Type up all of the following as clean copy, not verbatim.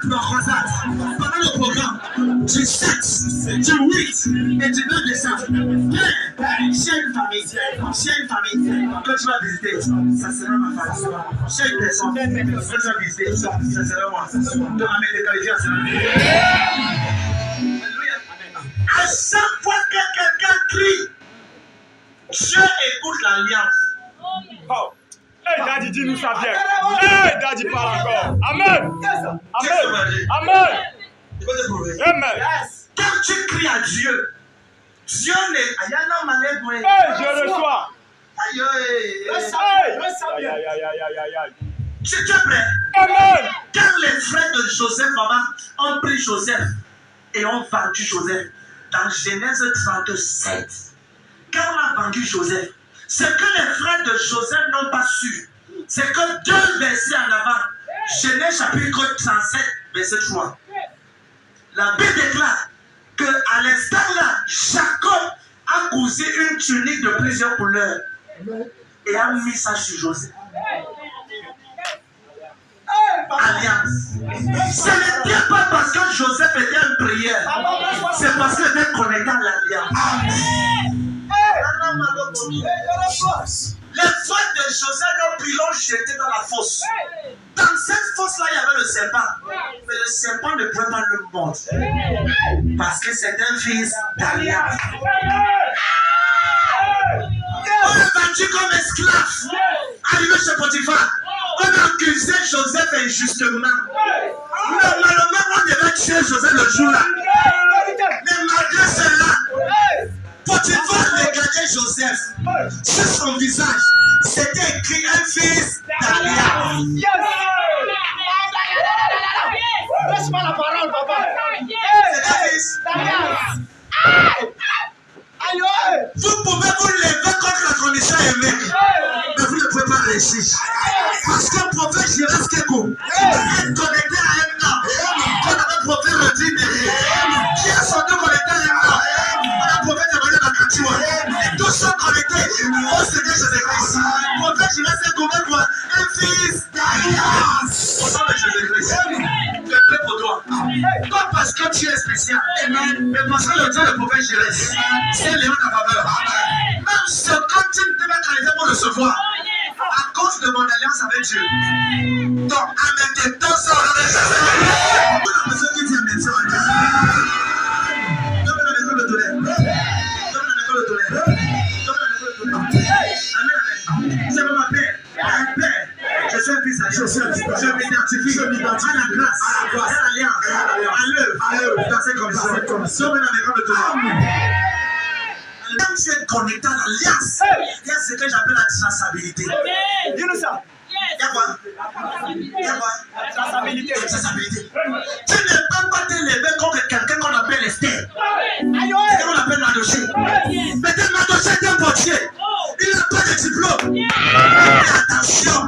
pour la croisade. Pendant le programme du 7, du 8 et du 9 décembre, s'il y a une famille que tu vas visiter, ça sera ma famille. S'il y a une personne que tu vas visiter, ça sera moi. De ma mère de qualifier, ça sera Alléluia. À chaque fois que quelqu'un crie, Dieu écoute l'alliance. Oh. Hey, Daddy, dis-nous ça bien. Hey, Daddy, parle encore. Amen. Amen. Amen. Amen. Quand tu cries à Dieu, Dieu n'est. Hey, je reçois. Tu es prêt? Amen. Quand les frères de Joseph, maman, ont pris Joseph et ont vendu Joseph, dans Genèse 37, quand on a vendu Joseph, ce que les frères de Joseph n'ont pas su, c'est que 2 versets en avant, Genèse chapitre 37, verset 3, la Bible déclare qu'à l'instant là, Jacob a cousé une tunique de plusieurs couleurs et a mis ça sur Joseph. Alliance. Ce n'était pas parce que Joseph était en prière, c'est parce qu'il était connecté à l'alliance. Les frères de Joseph l'ont jeté dans la fosse. Dans cette fosse-là, il y avait le serpent. Mais le serpent ne pouvait pas le mordre. Parce que c'est un fils d'alliance. On est vendu comme esclave. Arrivé chez Potiphar, on a accusé Joseph injustement. Normalement, on devait tuer Joseph le jour-là. Mais malgré cela, Potiphar regardait Joseph. Sur son visage, c'était écrit un fils d'alliance. Laisse-moi la parole, papa. C'est un fils d'alliance. Vous pouvez vous lever contre la condition aimée, mais vous ne pouvez pas réussir. Parce que le prophète Jirès Keko est connecté à un homme qu'on avait prophète redit qui est son nom connecté à un homme. On a prophète Emmanuel Bakatiwa. Et tous sont connectés au Seigneur Jésus-Christ. Le prophète Jirès Keko est quoi? Un fils d'alliance. Au nom de Jésus-Christ. Je prie pour toi. Pas parce que tu es spécial, mais parce que le Dieu du prophète Jirès, c'est Léon à faveur. Même ce quand tu ne devais qualifier pour recevoir, à cause de mon alliance avec Dieu. Donc, avec tes deux sœurs, on a besoin qui dit amen. Donne-moi la maison de tonnerre. Donne-moi la maison de tonnerre. Donne-moi la maison de tonnerre. Amen. C'est mon père. Père. Je suis un fils d'alliance. Je m'identifie à la grâce, à l'alliance, à l'œuvre. Dans ces comme ça. Donne-moi la maison de tonnerre. Quand tu es connecté à l'alliance, il y a ce que j'appelle la traçabilité. Dis-nous ça. Il y a quoi? Il y a quoi? Traçabilité. Traçabilité. Tu ne peux pas te lever contre quelqu'un qu'on appelle Esther. Quelqu'un qu'on appelle Madoché. Peut-être Madoché est un portier. Il n'a pas de diplôme. Mais attention,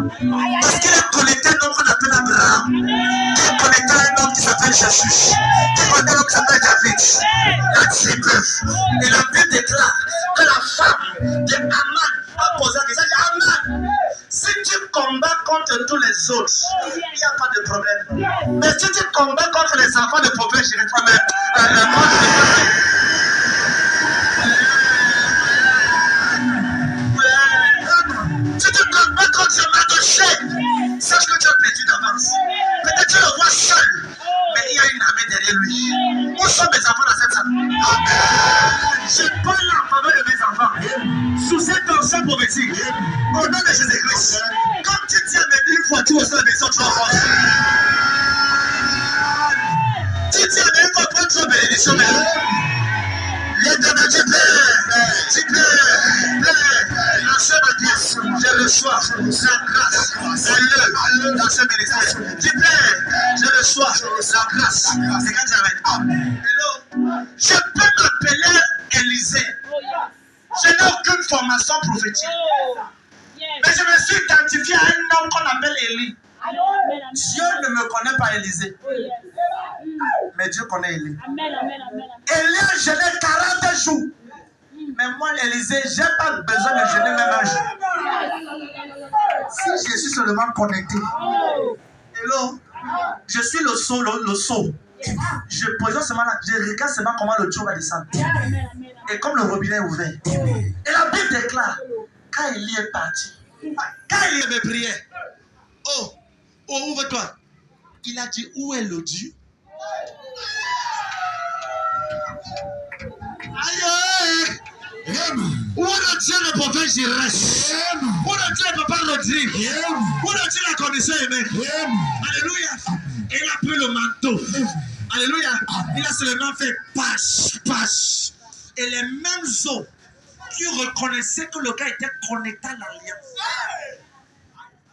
parce qu'il est connecté à un homme qu'on appelle Abraham. Il est connecté à un homme qui s'appelle Jésus. Il est connecté à un homme qui s'appelle David. La tribu. Et la Bible déclare que la femme de Aman a posé la question. Aman, si tu combats contre tous les autres, il n'y a pas de problème. Mais si tu combats contre les enfants de prophète, je vais toi-même. Si tu combats contre Madoché, sache que tu as perdu d'avance. Peut-être tu le vois seul, mais il y a une armée derrière lui. Où sont mes enfants dans cette salle? Je parle en faveur de mes enfants. Sous cette onction prophétique, au nom de Jésus-Christ, comme tu dis à mes une fois, tu reçois la maison, tu vas voir. Tu dis à mes une fois, prends ta bénédiction, mais l'éternel, tu peux, la seule grâce, je reçois la grâce, elle dans ce ministère. Tu peux, je reçois la grâce. C'est quand tu amènes. Hello, je peux m'appeler Élisée. Je n'ai aucune formation prophétique. Mais je me suis identifié à un homme qu'on appelle Élie. Dieu ne me connaît pas Élisée. Mais Dieu connaît Élie. Élie a jeûné 40 jours. Mais moi, Élisée, je n'ai pas besoin de jeûner même un jour. Si je suis seulement connecté. Hello. Je suis le seau. Je présente seulement là, je regarde seulement comment le Dieu va descendre. Et comme le robinet est ouvert. Et la Bible déclare, quand Élie est parti, quand Élie avait prié, oh, ouvre-toi. Il a dit, où est le Dieu? Aïe! Où le Dieu le prophète Jérès? Où le Dieu le papa Rodrigue? Où le Dieu la condition humaine? Alléluia! Et il a pris le manteau. Alléluia! Il a seulement fait pâche. Et les mêmes eaux qui reconnaissaient que le gars était connecté à l'alliance.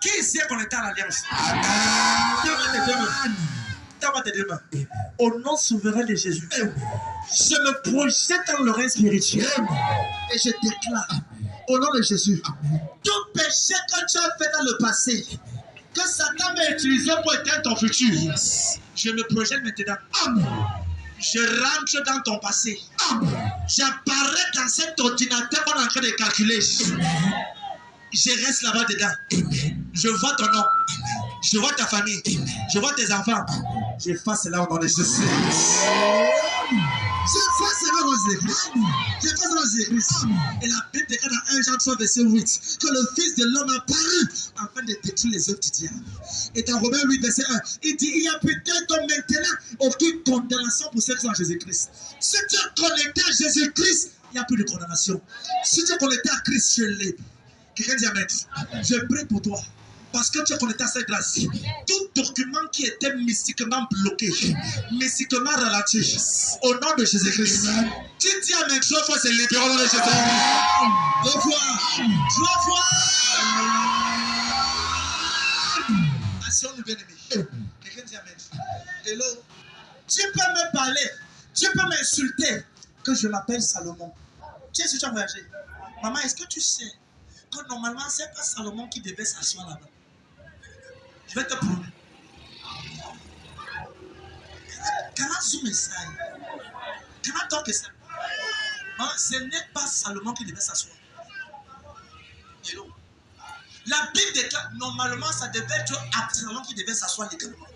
Qui ici est connecté à l'alliance? Donne-moi tes deux mains. Au nom souverain de Jésus, je me projette dans le règne spirituel et je déclare au nom de Jésus tout péché que tu as fait dans le passé, que Satan va utiliser pour éteindre ton futur, je me projette maintenant. Je rentre dans ton passé. J'apparais dans cet ordinateur qu'on est en train de calculer. Je reste là-bas dedans. Je vois ton nom. Je vois ta famille. Je vois tes enfants. J'efface cela au nom de Jésus. J'efface cela au nom de Jésus. J'efface cela au nom de Jésus. Et la Bible déclare dans 1 Jean 3, verset 8 que le Fils de l'homme a paru afin de détruire les œuvres du diable. Et dans Romains 8, verset 1, il dit il y a peut-être maintenant aucune condamnation pour ceux qui sont en Jésus-Christ. Si tu es connecté à Jésus-Christ, il n'y a plus de condamnation. Si tu es connecté à Christ, tu es libre. Quelqu'un dit amen. Je prie pour toi. Parce que tu es connecté à cette grâce. Tout document qui était mystiquement bloqué, mystiquement ralenti, au nom de Jésus-Christ. Tu dis amen 3 fois, c'est libéré au nom de Jésus. 2 fois. 3 fois. Asseyons-nous bien aimés. Quelqu'un dit amen. Hello. Tu peux me parler. Tu peux m'insulter que je m'appelle Salomon. Tu sais si tu as voyagé. Maman, est-ce que tu sais que normalement, c'est pas Salomon qui devait s'asseoir là-bas? Je vais te prouver. Can I zoom inside? Can I talk inside? Ce n'est pas Salomon qui devait s'asseoir. Hello. La Bible déclare, normalement, ça devait être Absalom qui devait s'asseoir légalement.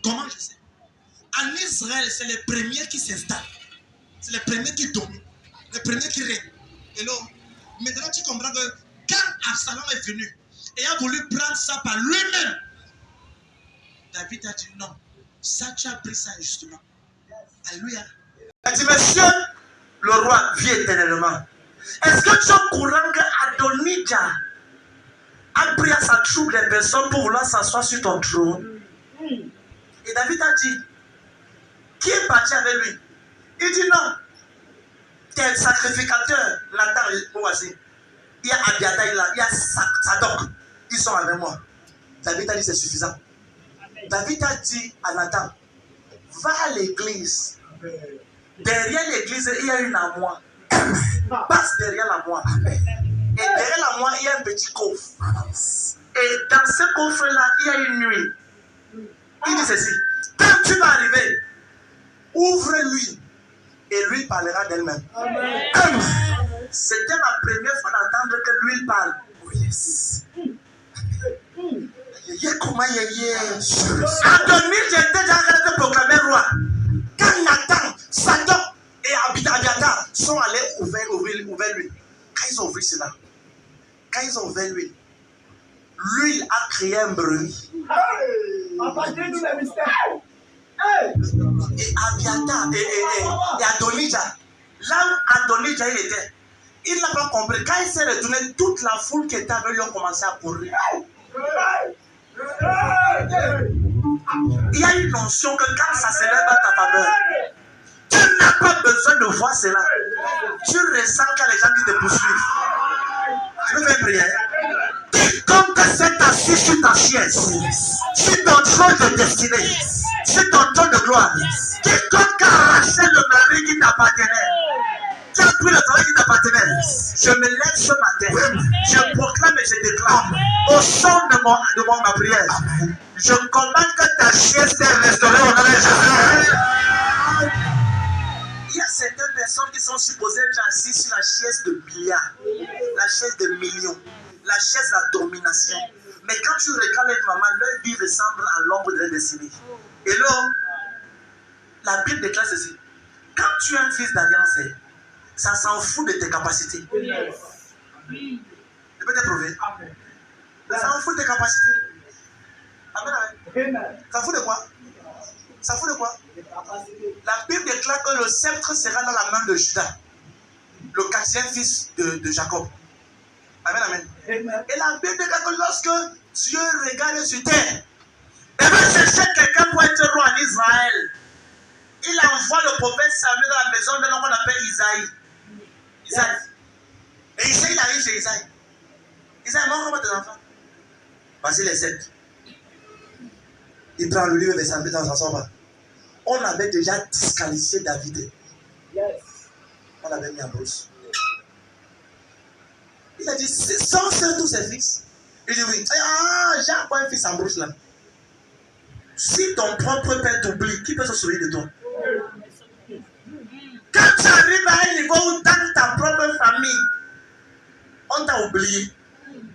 Comment je sais? En Israël, c'est les premiers qui s'installent. C'est les premiers qui dominent. Les premiers qui règnent. Hello. Maintenant, tu comprends que quand Absalom est venu et a voulu prendre ça par lui-même, David a dit non. Ça, tu as pris ça injustement. Alléluia. Il a dit, monsieur, le roi vit éternellement. Est-ce que tu es au courant qu'Adonijah a pris à sa troupe des personnes pour vouloir s'asseoir sur ton trône? Et David a dit, qui est parti avec lui? Il dit non. Tes sacrificateurs, Nathan, voici. Il y a Abiathar, il y a Sadok. Ils sont avec moi. David a dit c'est suffisant. David a dit à Nathan, va à l'église. Derrière l'église, il y a une armoire. Passe derrière l'armoire. Et derrière l'armoire, il y a un petit coffre. Et dans ce coffre-là, il y a une nuit. Il dit ceci. Quand tu vas arriver, ouvre-lui. Et l'huile parlera d'elle-même. C'était ma première fois d'entendre que l'huile parle. Oh yes. Comment Adonis, j'étais déjà en train de proclamer roi. Quand Nathan, Sadok et Abiathar sont allés ouvrir l'huile. Quand ils ont ouvert cela, quand ils ont ouvert l'huile a créé un bruit. Et Abiathar et Adonijah, là où Adonijah il était, il n'a pas compris. Quand il s'est retourné, toute la foule qui était avec lui a commencé à courir. Il y a une notion que quand ça se lève à ta faveur, tu n'as pas besoin de voir cela. Tu ressens qu'il y a les gens qui te poursuivent. Je vais faire prière. Quiconque s'est assis sur ta chaise, sur ton trône de destinée, sur ton trône de gloire, quiconque a arraché le mari qui t'appartenait, qui a pris le travail qui t'appartenait, je me lève ce matin, je proclame et je déclare au son de ma prière, je commande que ta chaise t'est restaurée au nom de Jésus. Il y a certaines personnes qui sont supposées être assises sur la chaise de milliards, la chaise de millions, la chaise de la domination. Mais quand tu regardes les mamans, leur vie ressemble à l'ombre de leur destinée. Et là, la Bible déclare ceci. Quand tu es un fils d'alliance, ça s'en fout de tes capacités. Je peux te prouver. Ça s'en fout de tes capacités. Amen, amen. Ça fout de quoi? Ça fout de quoi? La Bible déclare que le sceptre sera dans la main de Judas, le quatrième fils de Jacob. Amen, amen. Et la Bible déclare que lorsque Dieu regarde sur terre, et va chercher quelqu'un pour être roi en Israël, il envoie le prophète Samuel dans la maison d'un homme qu'on appelle Isaïe. Et Isaïe, il arrive chez Isaïe. Isaïe, montre comment tes enfants. Voici les 7. Il prend le livre des Samuel dans son bas. On avait déjà disqualifié David. On l'avait mis en brousse. Il a dit, sans faire tous ses fils. Il dit oui. Ah, j'ai encore un fils en brousse là. Si ton propre père t'oublie, qui peut se souvenir de toi? Quand tu arrives à un niveau où dans ta propre famille, on t'a oublié.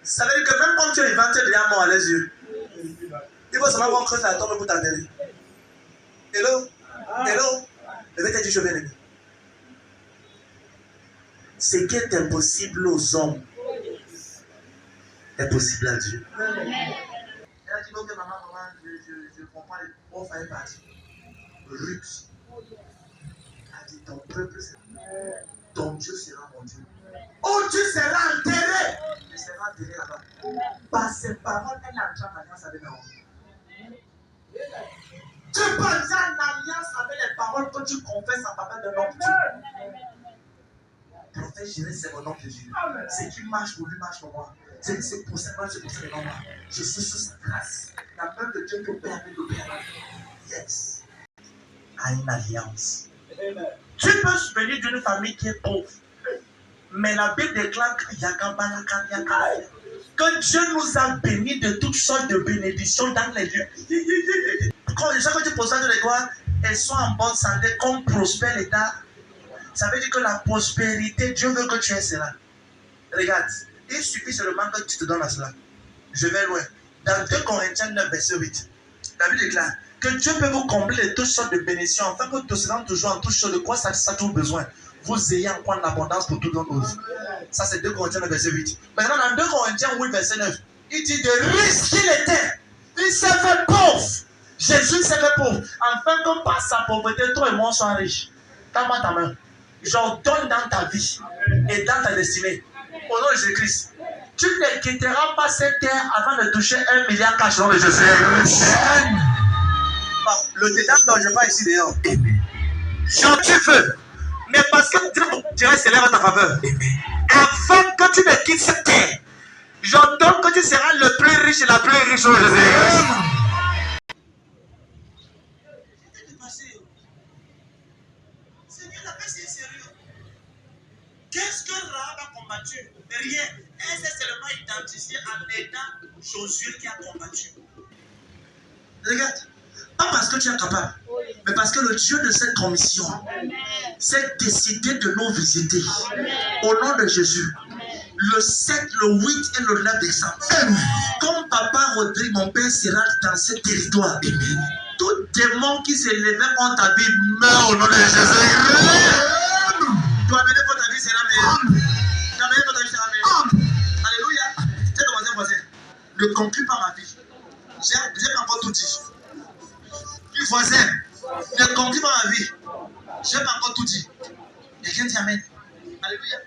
Ça veut dire que même quand tu es vivant, tu es déjà mort à les yeux. Il faut seulement qu'on creuse la tombe pour t'enterrer. Hello? Hello? Je vais te dire, je vais l'aimer. Ce qui est impossible aux hommes est possible à Dieu. Elle a dit, ok, maman, je comprends. On fait partie. Ruth a dit, ton peuple, ton Dieu sera mon Dieu. Oh, tu seras enterré. Tu seras enterré là-bas. Par ses paroles, elle entre en alliance avec Naomi. Tu peux entrer en alliance avec les paroles que tu confesses en papa de notre Dieu. Prophète Jérémie, c'est mon nom de Dieu. Ce qui marche pour lui marche pour moi. C'est pour ça que je possède le nom. Je suis sous sa grâce. La main de Dieu peut permettre de perdre. Yes. À une alliance. Tu peux venir d'une famille qui est pauvre. Mais la Bible déclare que Dieu nous a bénis de toutes sortes de bénédictions dans les lieux. Quand les gens que tu possèdes de quoi, elles sont en bonne santé, comme prospère l'État. Ça veut dire que la prospérité, Dieu veut que tu aies cela. Regarde, il suffit seulement que tu te donnes à cela. Je vais loin. Dans 2 Corinthiens 9, verset 8, la Bible déclare que Dieu peut vous combler de toutes sortes de bénédictions, afin que tu sois toujours en toutes choses de quoi ça a toujours besoin. Vous ayez en point l'abondance pour toutes choses. Ça, c'est 2 Corinthiens 9, verset 8. Maintenant, dans 2 Corinthiens 8, verset 9, il dit de riche qu'il était, il s'est fait pauvre. Jésus s'est fait pauvre, afin que par sa pauvreté, toi et moi soyons riches. Tends-moi ta main. J'ordonne dans ta vie et dans ta destinée, au nom de Jésus-Christ, tu ne quitteras pas cette terre avant de toucher 1 milliard cash au nom de Jésus. Bon, le détail dont je parle ici dehors, j'en tue feu, mais parce que Dieu s'élève à ta faveur, afin que tu ne quittes cette terre, j'ordonne que tu seras le plus riche et la plus riche au nom de Jésus. Qu'est-ce que Rahab a combattu? Rien. Elle s'est seulement identifiée en étant Josué qui a combattu. Regarde. Pas parce que tu es capable, mais parce que le Dieu de cette commission s'est décidé de nous visiter. Au nom de Jésus. Le 7, le 8 et le 9 décembre. Comme Papa Rodrigue, mon père, sera dans ce territoire. Tout démon qui s'élèvait contre ta vie meurt au nom de Jésus. Tu vas venir pour ta vie sera meilleure. Tu vas venir pour ta vie sera meilleure. Alléluia. J'ai demandé au voisin. Ne conclue pas ma vie. J'ai pas encore tout dit. Puis voisin, ne conclue pas ma vie. J'ai pas encore tout dit. Et quelqu'un dit amen. Alléluia.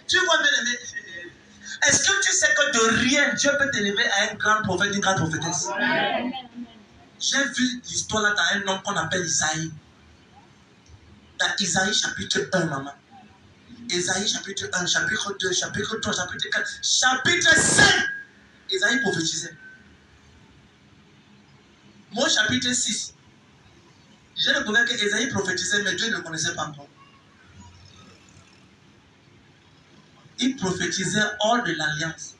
Tu vois bien aimé. Est-ce que tu sais que de rien Dieu peut t'élever à un grand prophète, une grande prophétesse? J'ai vu l'histoire là dans un homme qu'on appelle Isaïe. Dans Isaïe chapitre 1, maman. Isaïe chapitre 1, chapitre 2, chapitre 3, chapitre 4, chapitre 5. Isaïe prophétisait. Moi, chapitre 6. Je découvert que Isaïe prophétisait, mais Dieu ne le connaissait pas encore. Il prophétisait hors de l'alliance.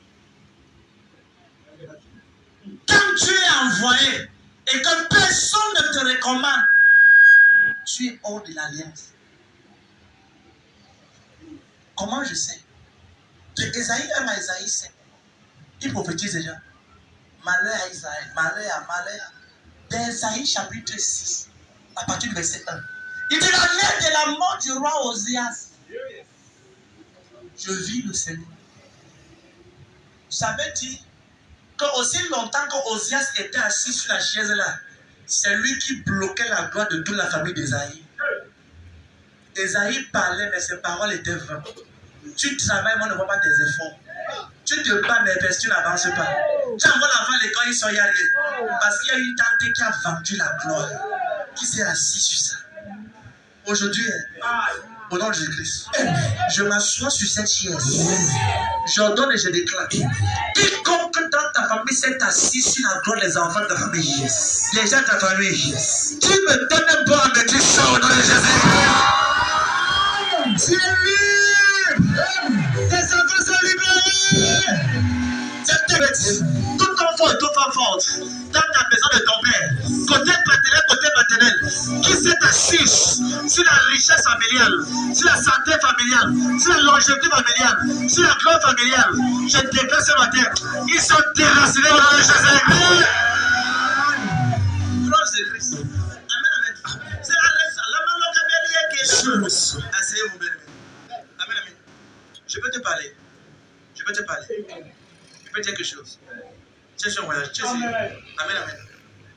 Quand tu es envoyé et que personne ne te recommande, tu es hors de l'alliance. Comment je sais? De Isaïe 1 à Isaïe 5, il prophétise déjà. Malheur à Israël, malheur. D'Ésaïe chapitre 6, à partir du verset 1. Il dit la lettre de la mort du roi Osias. Je vis le Seigneur. Ça veut dire que aussi longtemps que Osias était assis sur la chaise là, c'est lui qui bloquait la gloire de toute la famille d'Ésaïe. Ésaïe parlait, mais ses paroles étaient vaines. Tu travailles, mais on ne voit pas tes efforts. Tu te bats, mais tu n'avances pas. Tu envoies l'enfant à l'école, ils sont y arrivés. Parce qu'il y a une tante qui a vendu la gloire, qui s'est assise sur ça. Aujourd'hui, au nom de Jésus-Christ, je m'assois sur cette chaise. J'ordonne et je déclare. Quiconque dans ta famille s'est assis sur la gloire des enfants de ta famille, les gens de ta famille, tu me donnes un bon mais tu sors au nom de Jésus. Tu es libre. Tes enfants sont libérés. Tout enfant et toute femme forte dans ta maison de ton père, côté paternel, qui s'est assis sur la richesse familiale, sur la santé familiale, sur la longévité familiale, sur la gloire familiale, je déclare ce matin, ils sont déracinés au nom de Jésus. Gloire de Christ. Amen. C'est la main qui est asseyez-vous, bien. Amen. Je peux te parler. Je peux dire quelque chose. Tu es sur un voyage. Amen.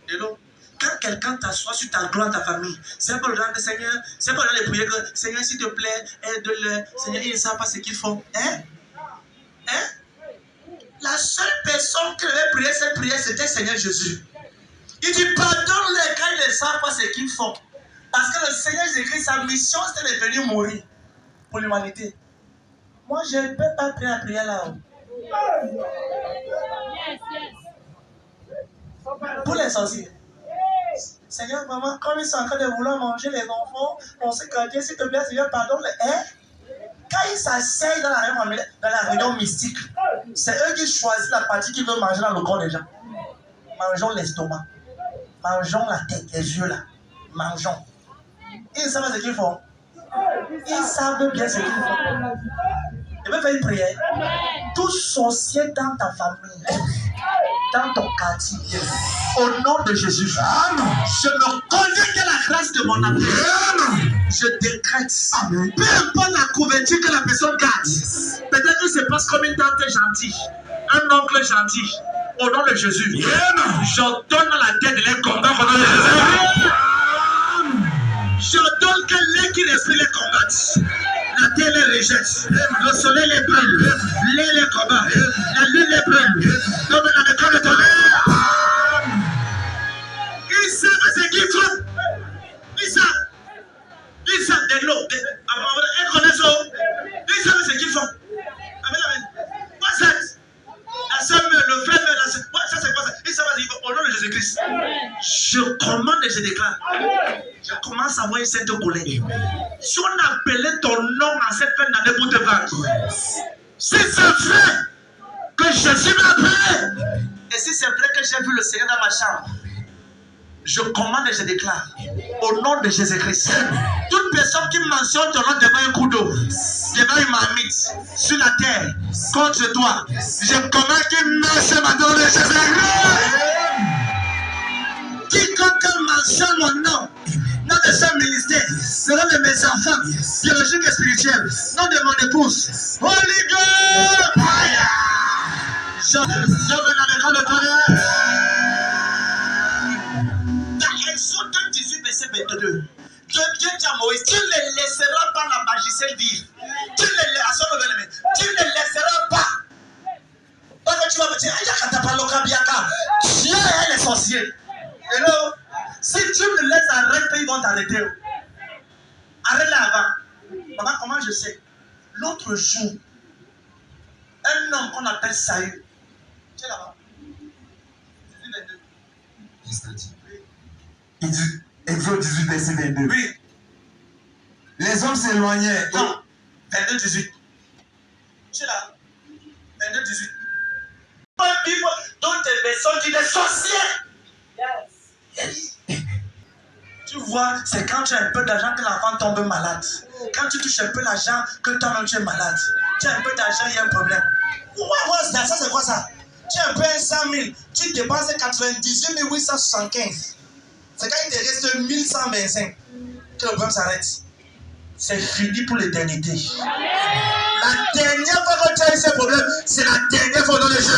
Et donc, quand quelqu'un t'assoit sur ta gloire, ta famille, c'est pas le genre de Seigneur, c'est pas le genre de prier que Seigneur, s'il te plaît, aide-le. Seigneur, ils ne savent pas ce qu'ils font. La seule personne qui devait prier cette prière, c'était Seigneur Jésus. Il dit, pardonne-les quand ils ne savent pas ce qu'ils font. Parce que le Seigneur Jésus, sa mission, c'était de venir mourir pour l'humanité. Moi, je ne peux pas prier la prière là-haut. Pour les sorciers. Seigneur, maman, comme ils sont en train de vouloir manger les enfants, on sait que Dieu, s'il te plaît, Seigneur, pardonne-les. Quand ils s'asseyent dans la réunion mystique, c'est eux qui choisissent la partie qu'ils veulent manger dans le corps des gens. Mangeons l'estomac. Mangeons la tête, les yeux là. Mangeons. Ils savent ce qu'ils font. Ils savent bien ce qu'ils font. Je vais faire une prière. Tout sorcier dans ta famille, dans ton quartier, au nom de Jésus, je me connecte à la grâce de mon appel. Je décrète, peu importe la couverture que la personne garde, peut-être que c'est parce comme une tante gentille, un oncle gentil, au nom de Jésus, j'ordonne à la tête de les combats au nom de Jésus. J'ordonne que l'air qui respire les combattent. La terre les rejette, le soleil les brûle, l'air les combat, la lune les brûle, comme dans le corps de tonnerre. Ils savent ce qu'ils font. Ils savent de l'eau. Ils connaissent l'eau. Ils savent ce qu'ils font. Amen. Quoi ça? La sœur meurt, le frère meurt, ça c'est quoi ça? Ils savent ce qu'ils font. Au nom de Jésus-Christ. Je commande et je déclare. Je commence à avoir une sainte colère. Si on appelait ton nom en cette fin d'année pour te vaincre, si c'est vrai que Jésus m'a appelé, et si c'est vrai que j'ai vu le Seigneur dans ma chambre, je commande et je déclare, au nom de Jésus-Christ, toute personne qui mentionne ton nom devant un coup d'eau, devant une marmite, sur la terre, contre toi, je commande qu'il meure ce matin de Jésus-Christ. Quiconque mentionne mon nom, nom de ce ministère, le nom de mes enfants, biologiques et spirituels, nom de mon épouse, Holy Ghost, fire! Je veux dans le grand de tonnerre. Dans Exode 18, verset 22, Dieu dit à Moïse, tu ne les laisseras pas la magicienne vivre. Tu ne les laisseras pas. Parce que tu vas me dire, Dieu est les sorciers. Hello? Si tu me laisses arrêter, ils vont t'arrêter. Arrête-la avant. Maman, comment je sais? L'autre jour, un homme qu'on appelle Saül, tu es là-bas. Il dit, Exode 18, verset 22. Oui. Les hommes s'éloignaient. Non, 22, 18. Tu es là. 22, 18. Pas vivre dans tes maisons, tu es des sorciers. Tu vois, c'est quand tu as un peu d'argent que l'enfant tombe malade. Quand tu touches un peu d'argent que toi-même tu es malade. Tu as un peu d'argent, il y a un problème. Ça c'est quoi ça? Tu as un peu 100 000, tu dépenses 98 875. C'est quand il te reste 1125 que le problème s'arrête. C'est fini pour l'éternité. La dernière fois que tu as eu ce problème, c'est la dernière fois dans le Jésus.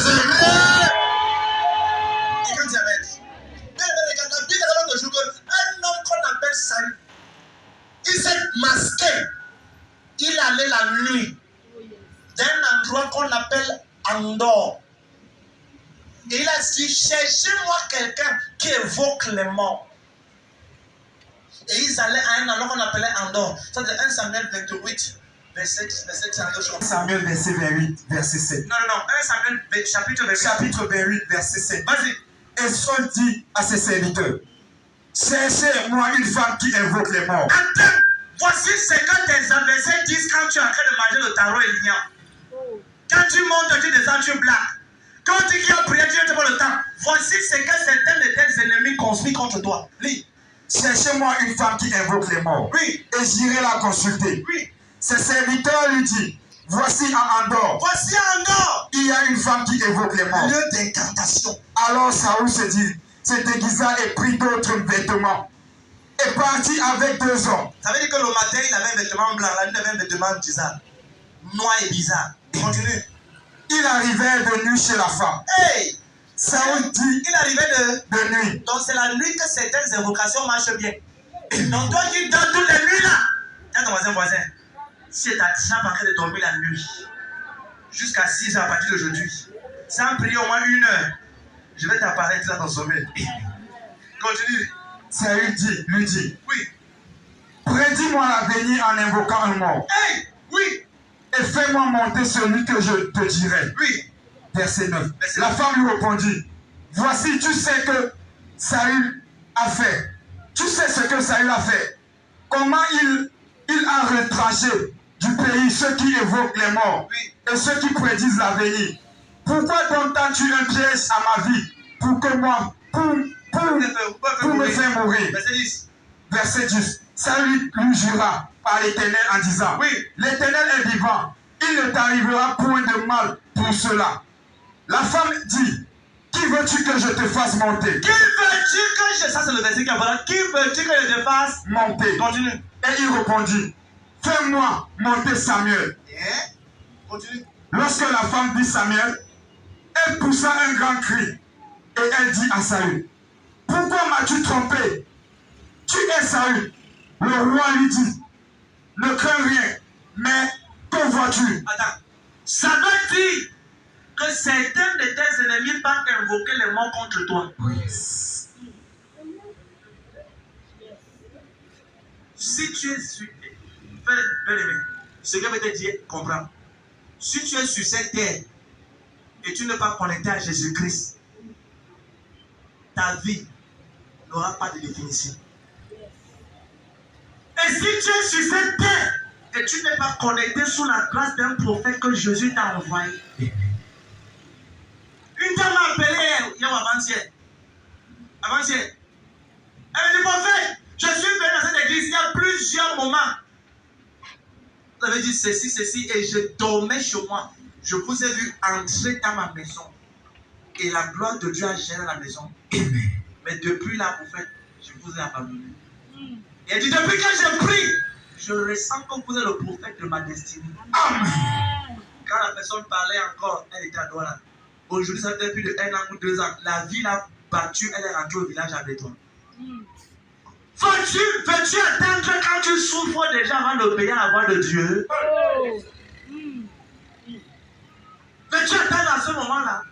Et quand tu arrêtes, la Bible raconte toujours qu'un homme qu'on appelle Saül, il s'est masqué. Il allait la nuit dans un endroit qu'on appelle Andor. Et il a dit, cherchez-moi quelqu'un qui évoque les morts. Et ils allaient à un endroit qu'on appelait Andor. Ça c'est 1 Samuel 28, verset 7. Samuel verset 28, verset 7. Non, 1 Samuel chapitre 28, verset 7. Vas-y. Et Saul dit à ses serviteurs, cherchez-moi une femme qui évoque les morts. Attends, voici ce que tes adversaires disent quand tu es en train de manger le tarot et l'igname. Quand tu montes, tu descends, tu blagues. Quand tu dis qu'il y a prié, tu ne te pas le temps. Voici ce que certains de tes ennemis conspirent contre toi. Lis. Cherchez-moi une femme qui évoque les morts. Oui. Et j'irai la consulter. Oui. Ses serviteurs lui disent, voici en Andor. Voici en Andor. Il y a une femme qui évoque les morts. Lieu d'incantation. Alors Saül se déguisa et prit d'autres vêtements. Et partit avec 2 hommes. Ça veut dire que le matin, il avait un vêtement blanc. La nuit, il avait un vêtement bizarre. Noir et bizarre. Continue. Il arrivait de nuit chez la femme. Hey! Saül dit, Il arrivait de nuit. Donc c'est la nuit que certaines invocations marchent bien. Donc toi qui dors toutes les nuits là, tiens ton voisin, si tu as déjà pas de dormir la nuit, jusqu'à 6 heures à partir d'aujourd'hui, sans prier au moins 1 heure, je vais t'apparaître dans ton sommeil. Continue. Saül lui dit, Oui. prédis-moi l'avenir en invoquant un mort. Hey! Oui. Et fais-moi monter celui que je te dirai. Oui. Verset 9. La femme lui répondit, voici, tu sais que Saül a fait. Tu sais ce que Saül a fait. Comment il a retranché du pays ceux qui évoquent les morts et ceux qui prédisent l'avenir. Pourquoi donc tends-tu un piège à ma vie pour que moi, pour me faire mourir? Verset 10. Verset 10. Saül lui jura par l'Éternel en disant, oui, l'Éternel est vivant, il ne t'arrivera point de mal pour cela. La femme dit, qui veux-tu que je te fasse monter? Qui veux-tu que je... Ça c'est le verset qui apparaît. Qui veux-tu que je te fasse monter? Continue. Et il répondit, fais-moi monter Samuel. Continue. Lorsque la femme dit Samuel, elle poussa un grand cri et elle dit à Saül, pourquoi m'as-tu trompé? Tu es Saül. Le roi lui dit, ne crains rien, mais que vois-tu? Attends, ça veut dire que certains de tes ennemis partent invoquer les morts contre toi. Yes. Si tu es sur... Ce que je vais te dire, comprends. Si tu es sur cette terre et tu n'es pas connecté à Jésus-Christ, ta vie n'aura pas de définition. Et si tu es sur cette terre et tu n'es pas connecté sous la grâce d'un prophète que Jésus t'a envoyé, une dame m'a appelé hier ou avant-hier. Avant-hier. Elle me dit, prophète, je suis venu dans cette église il y a plusieurs moments. Vous avez dit ceci, et je dormais chez moi. Je vous ai vu entrer dans ma maison. Et la gloire de Dieu a géré la maison. Mais depuis là, prophète, je vous ai abandonné. Et elle dit, depuis que je prie, je ressens que vous êtes le prophète de ma destinée. Amen. Quand la personne parlait encore, elle était à Douala. Aujourd'hui, ça fait plus de 1 an ou 2 ans. La ville a battu, elle est rentrée au village avec toi. Veux-tu attendre quand tu souffres déjà avant d'obéir à la voix de Dieu? Veux-tu attendre à ce moment-là?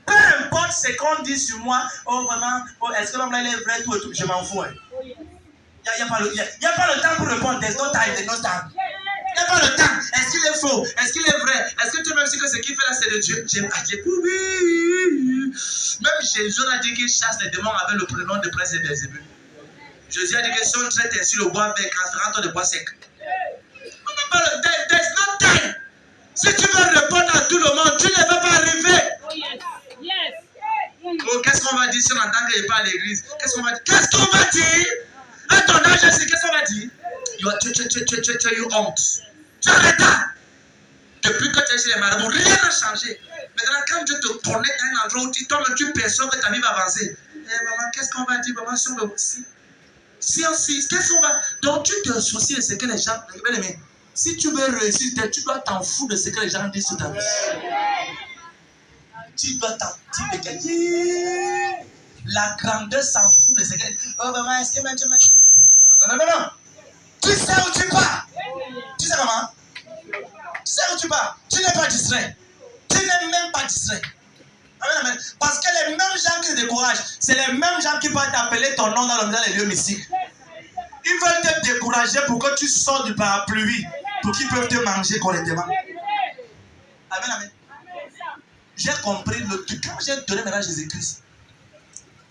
Peu importe ce qu'on dit sur moi, oh vraiment, oh, est-ce que l'homme là il est vrai, tout et tout, je m'en fous. Il n'y a pas le temps pour répondre. There's no time, there's no time. Il n'y a pas le temps. Est-ce qu'il est faux? Est-ce qu'il est vrai? Est-ce que tu même si que ce qu'il fait là c'est de Dieu? J'aime à Dieu. Oui. Même Jésus a dit qu'il chasse les démons avec le prénom de prince et Belzébul. Jésus a dit que si on traite ainsi le bois avec, transférant de bois sec. On n'a pas le temps. There's no time. Si tu veux répondre à tout le monde, tu ne vas pas arriver. Oh, qu'est-ce qu'on va dire si on entend qu'il n'est pas à l'église? Qu'est-ce qu'on va dire? Qu'est-ce qu'on va dire? À ton âge, qu'est-ce qu'on va dire? Tu as eu honte. Tu as retard. quand tu es chez les marabouts, rien n'a changé. Maintenant, quand Dieu te connecte à un endroit où toi-même tu perçois que ta vie va avancer, eh maman, qu'est-ce qu'on va dire, maman, sur le si, qu'est-ce qu'on va. Donc, tu te soucies de ce que les gens. Mais, si tu veux réussir, tu dois t'en foutre de ce que les gens disent sur ta vie. Tu dois t'en dire de la grandeur s'en fout de ce que. Oh, maman, est-ce que maintenant. Non. Tu sais où tu pars. Tu sais comment? Tu sais où tu pars. Tu n'es pas distrait. Tu n'es même pas distrait. Amen. Parce que les mêmes gens qui te découragent, c'est les mêmes gens qui peuvent t'appeler ton nom dans les lieux mystiques. Ils veulent te décourager pour que tu sors du parapluie, pour qu'ils peuvent te manger correctement. Amen. J'ai compris quand j'ai donné maintenant Jésus-Christ.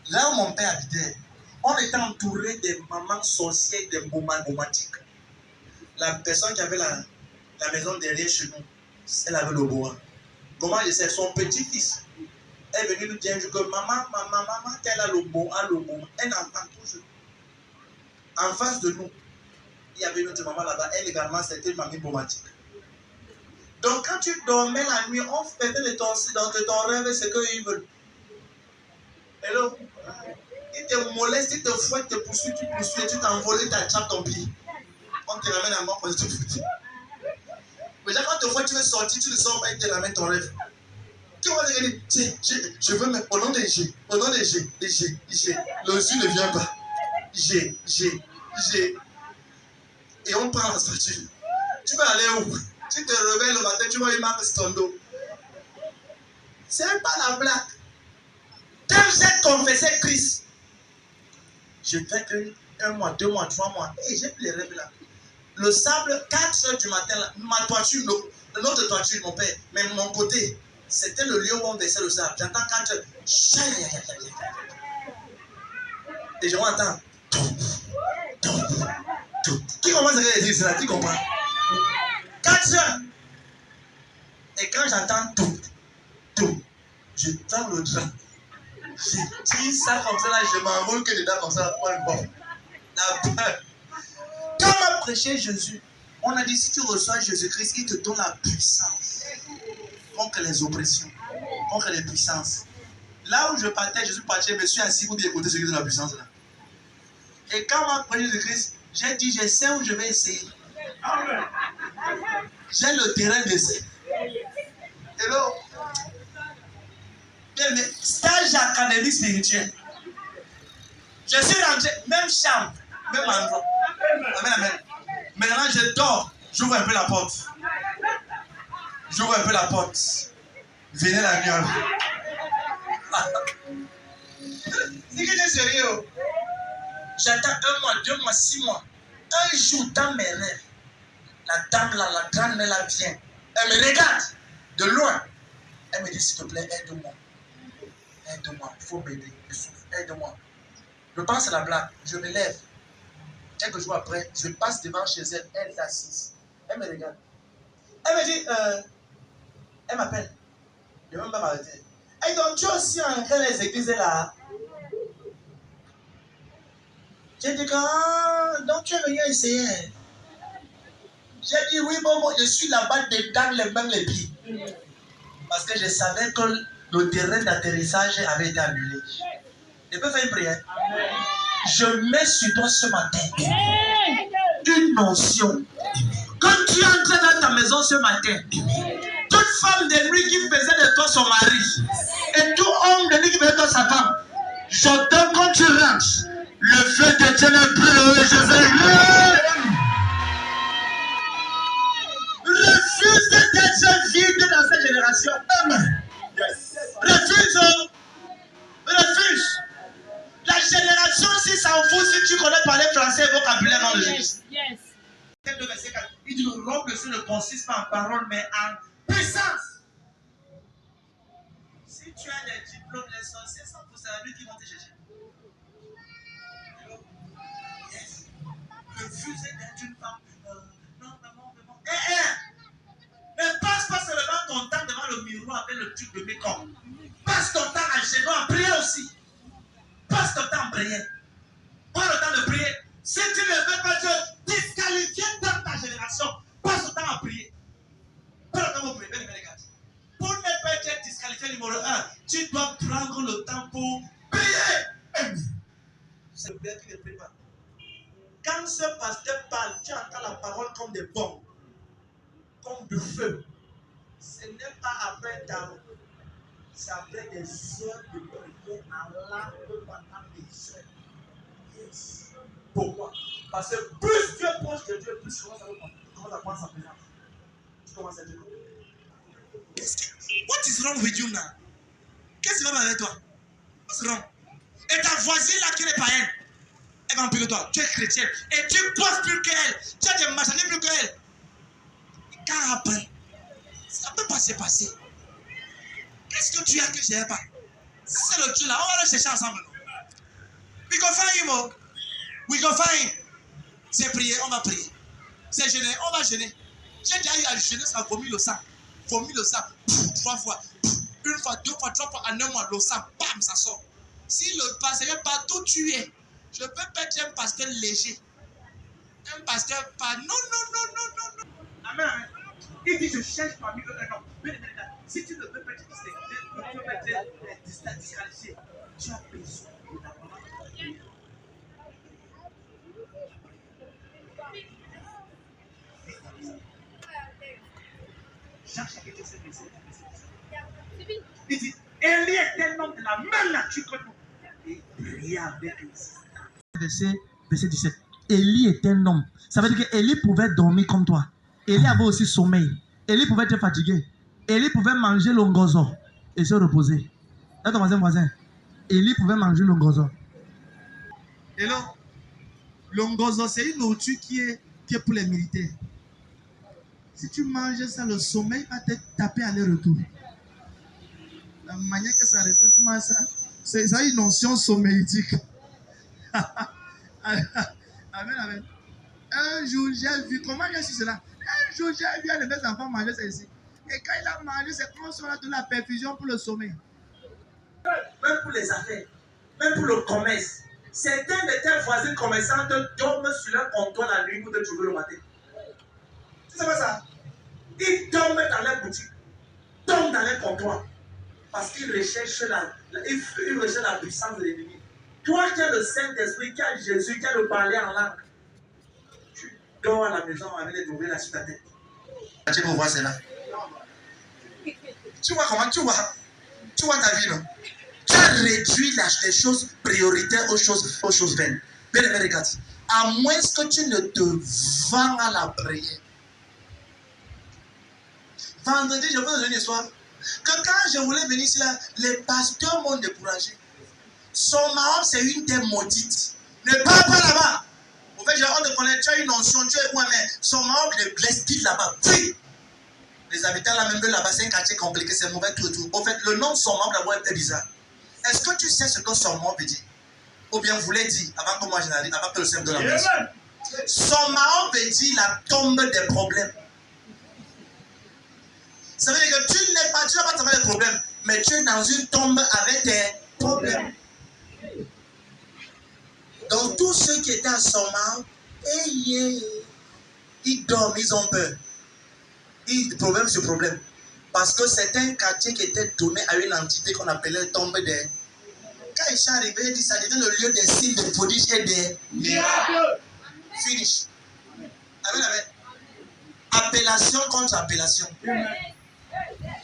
Là où mon père habitait, on était entouré des mamans sorcières, des momatiques. La personne qui avait la maison derrière chez nous, elle avait le bois. Comment je sais? Son petit-fils est venu nous dire que maman, elle a le bois, elle entend toujours. En face de nous, il y avait une autre maman là-bas, elle également, c'était une mamie momatique. Donc quand tu dormais la nuit, on faisait de ton rêve ce qu'ils veulent. Hello? Ils te molestent, ils te fouettent, te poursuivent, tu t'envoles, tu attrapes ton pied. On te ramène à mort pour te foutre. Mais quand te fouette, tu veux sortir, tu ne sors pas, ils te ramènent ton rêve. Tu vas dire, je veux mettre au nom de G, le J ne vient pas. G. Et on prend la spatule. Tu vas aller où? Tu te réveilles le matin, tu vois une marque sur ton dos. C'est pas la blague. Quand j'ai confessé Christ, j'ai fait un mois, 2 mois, 3 mois. Et j'ai plus les rêves là. Le sable, 4 heures du matin, là, ma toiture, l'autre toiture, mon père, mais mon côté, c'était le lieu où on baissait le sable. J'entends 4 heures. Et je m'entends. Qui commence à dire cela? Qui comprend? 4 heures. Et quand j'entends tout, je tends le drap. Je dis ça comme ça, là, je m'enroule que dedans comme ça, pas le bon. La peur. Quand on a prêché Jésus, on a dit si tu reçois Jésus-Christ, il te donne la puissance contre les oppressions, contre les puissances. Là où je partais, Jésus partait, je me suis assis pour bien écouter ce qui est de la puissance là. Et quand on a prêché Jésus-Christ, j'ai dit je sais où je vais essayer. J'ai le terrain d'essai. Hello? Bien, mais stage académique spirituel. Je suis rentré, même chambre, même endroit. Amen. Maintenant, je dors. J'ouvre un peu la porte. Venez la nuit. C'est que tu es sérieux. J'attends 1 mois, 2 mois, 6 mois. Un jour dans mes rêves, la dame là, la grande-mère là vient. Elle me regarde de loin. Elle me dit s'il te plaît, aide-moi. Il faut m'aider. Je souffre, aide-moi. Je pense à la blague. Je me lève. Quelques jours après, je passe devant chez elle. Elle est assise. Elle me regarde. Elle me dit, elle m'appelle. Je ne vais même pas m'arrêter. Et donc, tu es aussi en train les églises là. J'ai dit, donc tu es venu essayer. J'ai dit, oui, bon, je suis là-bas dedans les mains, les pieds. Parce que je savais que le terrain d'atterrissage avait été annulé. Je peux faire une prière. Je mets sur toi ce matin une notion. Quand tu entres dans ta maison ce matin, toute femme de nuit qui faisait de toi son mari, et tout homme de nuit qui faisait de toi sa femme, j'entends quand tu rentres, le feu de Dieu n'est plus, je vais. Refuse d'être vide dans cette génération. Amen. Yes. Refuse. La génération, si ça en fout, si tu connais parler français et vocabulaire dans le Jésus. Yes. Il dit le robe de Dieu ne consiste pas en parole, mais en puissance. Si tu as des diplômes, les sorciers sont pour la nuit qui vont te chercher. Yes. Refuse d'être une femme. Non. Ne passe pas seulement ton temps devant le miroir avec le truc de mécor. Passe ton temps à genoux en prière aussi. Passe ton temps en prière. Prends le temps de prier. Si tu ne veux pas te disqualifier dans ta génération, passe ton temps à prier. Prends le temps de prier. C'est le Père qui les prépare. Quand ce pasteur parle, tu entends la parole comme des bombes, comme du feu. Ce n'est pas après un tarot. C'est après des heures de prière en larmes pendant des heures. Yes. Pourquoi? Parce que plus tu es proche de Dieu, plus tu commences à prendre sa présence. Tu commences à dire what is wrong with you now? Qu'est-ce qui va avec toi? What's wrong? Et ta voisine là qui est païenne, elle va en plus que toi. Tu es chrétien et tu bosses plus qu'elle. Tu as des marchandises plus qu'elle. Quand après, ça ne peut pas se passer. Qu'est-ce que tu as que je n'ai pas? C'est le Dieu là, on va le chercher ensemble. We can find him, oh. We can find him. C'est prier, on va prier. C'est jeûner, on va jeûner. J'ai déjà eu à jeûner, ça a vomi le sang. Vomi le sang, 3 fois. Une fois, 2 fois, 3 fois, en un mois, le sang, bam, ça sort. Si le pasteur partout tu es, je peux pas être un pasteur léger. Un pasteur pas. Non. Amen. Il dit, je cherche parmi eux un homme. Si tu ne veux pas être disqualifié, tu as besoin de la parole. Jean chapitre 7, verset 10. Il dit, Élie est un homme de la même nature que nous. Et priait avec lui. Verset 17. Élie est un homme. Ça veut dire qu'Élie pouvait dormir comme toi. Élie avait aussi sommeil. Élie pouvait être fatigué. Élie pouvait manger l'ongozo et se reposer. Là, ton voisin. Élie pouvait manger l'ongozo. Et là, l'ongozo, c'est une nourriture qui est pour les militaires. Si tu manges ça, le sommeil va te taper aller-retour. La manière que ça ressemble, c'est une notion sommeillitique. Amen. Un jour, j'ai vu, comment j'ai su cela? Un jour, j'ai vu un de mes enfants manger ça ici. Et quand il a mangé, c'est comme si on a de la perfusion pour le sommeil. Même pour les affaires, même pour le commerce. Certains de tes voisins commerçants dorment sur leur comptoir la nuit pour te trouver le matin. Tu sais pas ça? Ils dorment dans leur boutique, dorment dans leur comptoir. Parce qu'ils recherchent la puissance de l'ennemi. Toi qui as le Saint-Esprit, qui as Jésus, qui as le parler en langue, tu dors à la maison avec les nouvelles sur ta tête. Tu peux voir cela. Tu vois comment tu vois ta vie, non? Tu as réduit les choses prioritaires aux choses vaines. Bien, regarde. À moins que tu ne te vends à la prière. Vendredi, je vous donne une histoire. Que quand je voulais venir ici, là, les pasteurs m'ont découragé. Son mari, c'est une des maudites. Ne parle pas là-bas. Au fait, on te connaît, tu as une notion, tu es quoi, mais son mari le blesse quitte là-bas. Oui. Les habitants là, même là-bas, c'est un quartier compliqué, c'est mauvais tout. Au fait, le nom de son mari là-bas est bizarre. Est-ce que tu sais ce que son mari veut dire? Ou bien vous l'avez dit, avant que moi je n'arrive, avant que le chef de la maison. Son mari veut dire la tombe des problèmes. Ça veut dire que tu n'as pas travaillé les problèmes, mais tu es dans une tombe avec des problèmes. Donc tous ceux qui étaient à Soma, ils dorment, ils ont peur. Problème sur problème. Parce que c'est un quartier qui était donné à une entité qu'on appelait tombe des. Quand ils sont arrivés, ils disent ça devient le lieu des signes, des prodiges et des miracles. Finish. Amen. Appellation contre appellation.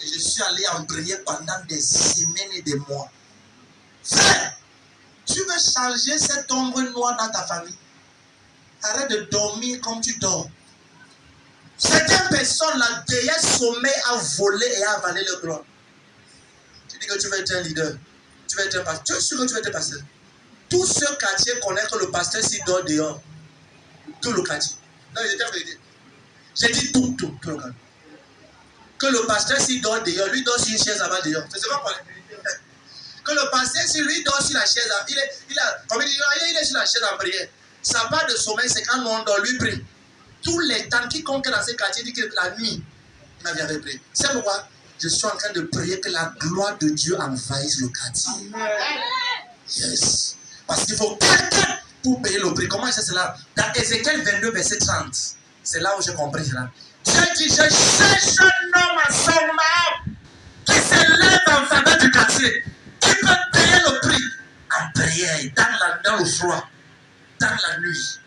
Et je suis allé en prière pendant des semaines et des mois. Frère, tu veux changer cette ombre noire dans ta famille? Arrête de dormir comme tu dors. Certaines personnes, la derrière sommeil a volé et a avalé leur gloire. Tu dis que tu veux être un leader. Tu veux être un pasteur. Tu es sûr que tu veux être un pasteur? Tout ce quartier connaît que le pasteur s'y dort dehors. Tout le quartier. Non, j'ai dit tout le quartier. Que le pasteur s'il dort dehors, lui dort sur une chaise là-bas dehors. C'est pas quoi. Que le pasteur s'il lui dort sur la chaise, il est sur la chaise en prière. Sa part de sommeil, c'est quand on dort, lui prie. Tous les temps, quiconque dans ce quartier dit que la nuit, il n'avait jamais prié. C'est pourquoi je suis en train de prier que la gloire de Dieu envahisse le quartier. Yes. Parce qu'il faut quelqu'un pour payer le prix. Comment je sais cela? Dans Ézéchiel 22, verset 30. C'est là où j'ai compris cela. Dieu dit, je cherche un homme à son âme qui se lève en faveur du quartier, qui peut payer le prix en prière. prière dans le froid, dans la nuit,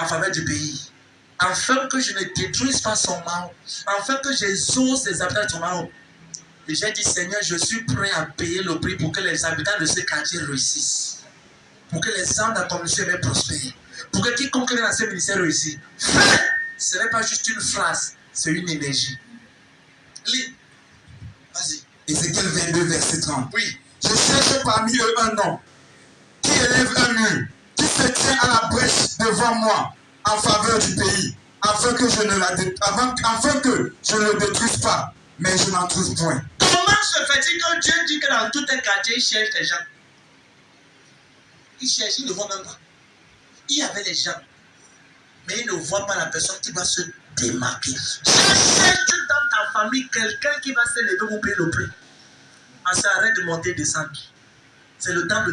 en faveur du pays, afin que je ne détruise pas son mal, afin que j'exauce les habitants de son mal. Et j'ai dit, Seigneur, je suis prêt à payer le prix pour que les habitants de ce quartier réussissent, pour que les âmes dans ton ministère prospèrent, pour que quiconque est dans ce ministère réussisse. Frère, ce n'est pas juste une phrase, c'est une énergie. Lis. Vas-y. Ézéchiel 22, verset 30. Oui. Je cherche parmi eux un homme qui élève un mur, qui se tient à la brèche devant moi en faveur du pays, afin que je ne le détruise pas, mais je n'en trouve point. Comment se fait-il que Dieu dit que dans tout un quartier, il cherche les gens? Il cherche, il ne voit même pas. Il y avait les gens, mais il ne voit pas la personne qui va se démarquer. Cherche dans ta famille quelqu'un qui va se lever pour payer le prix. Ça arrête de monter et descendre. C'est le temps de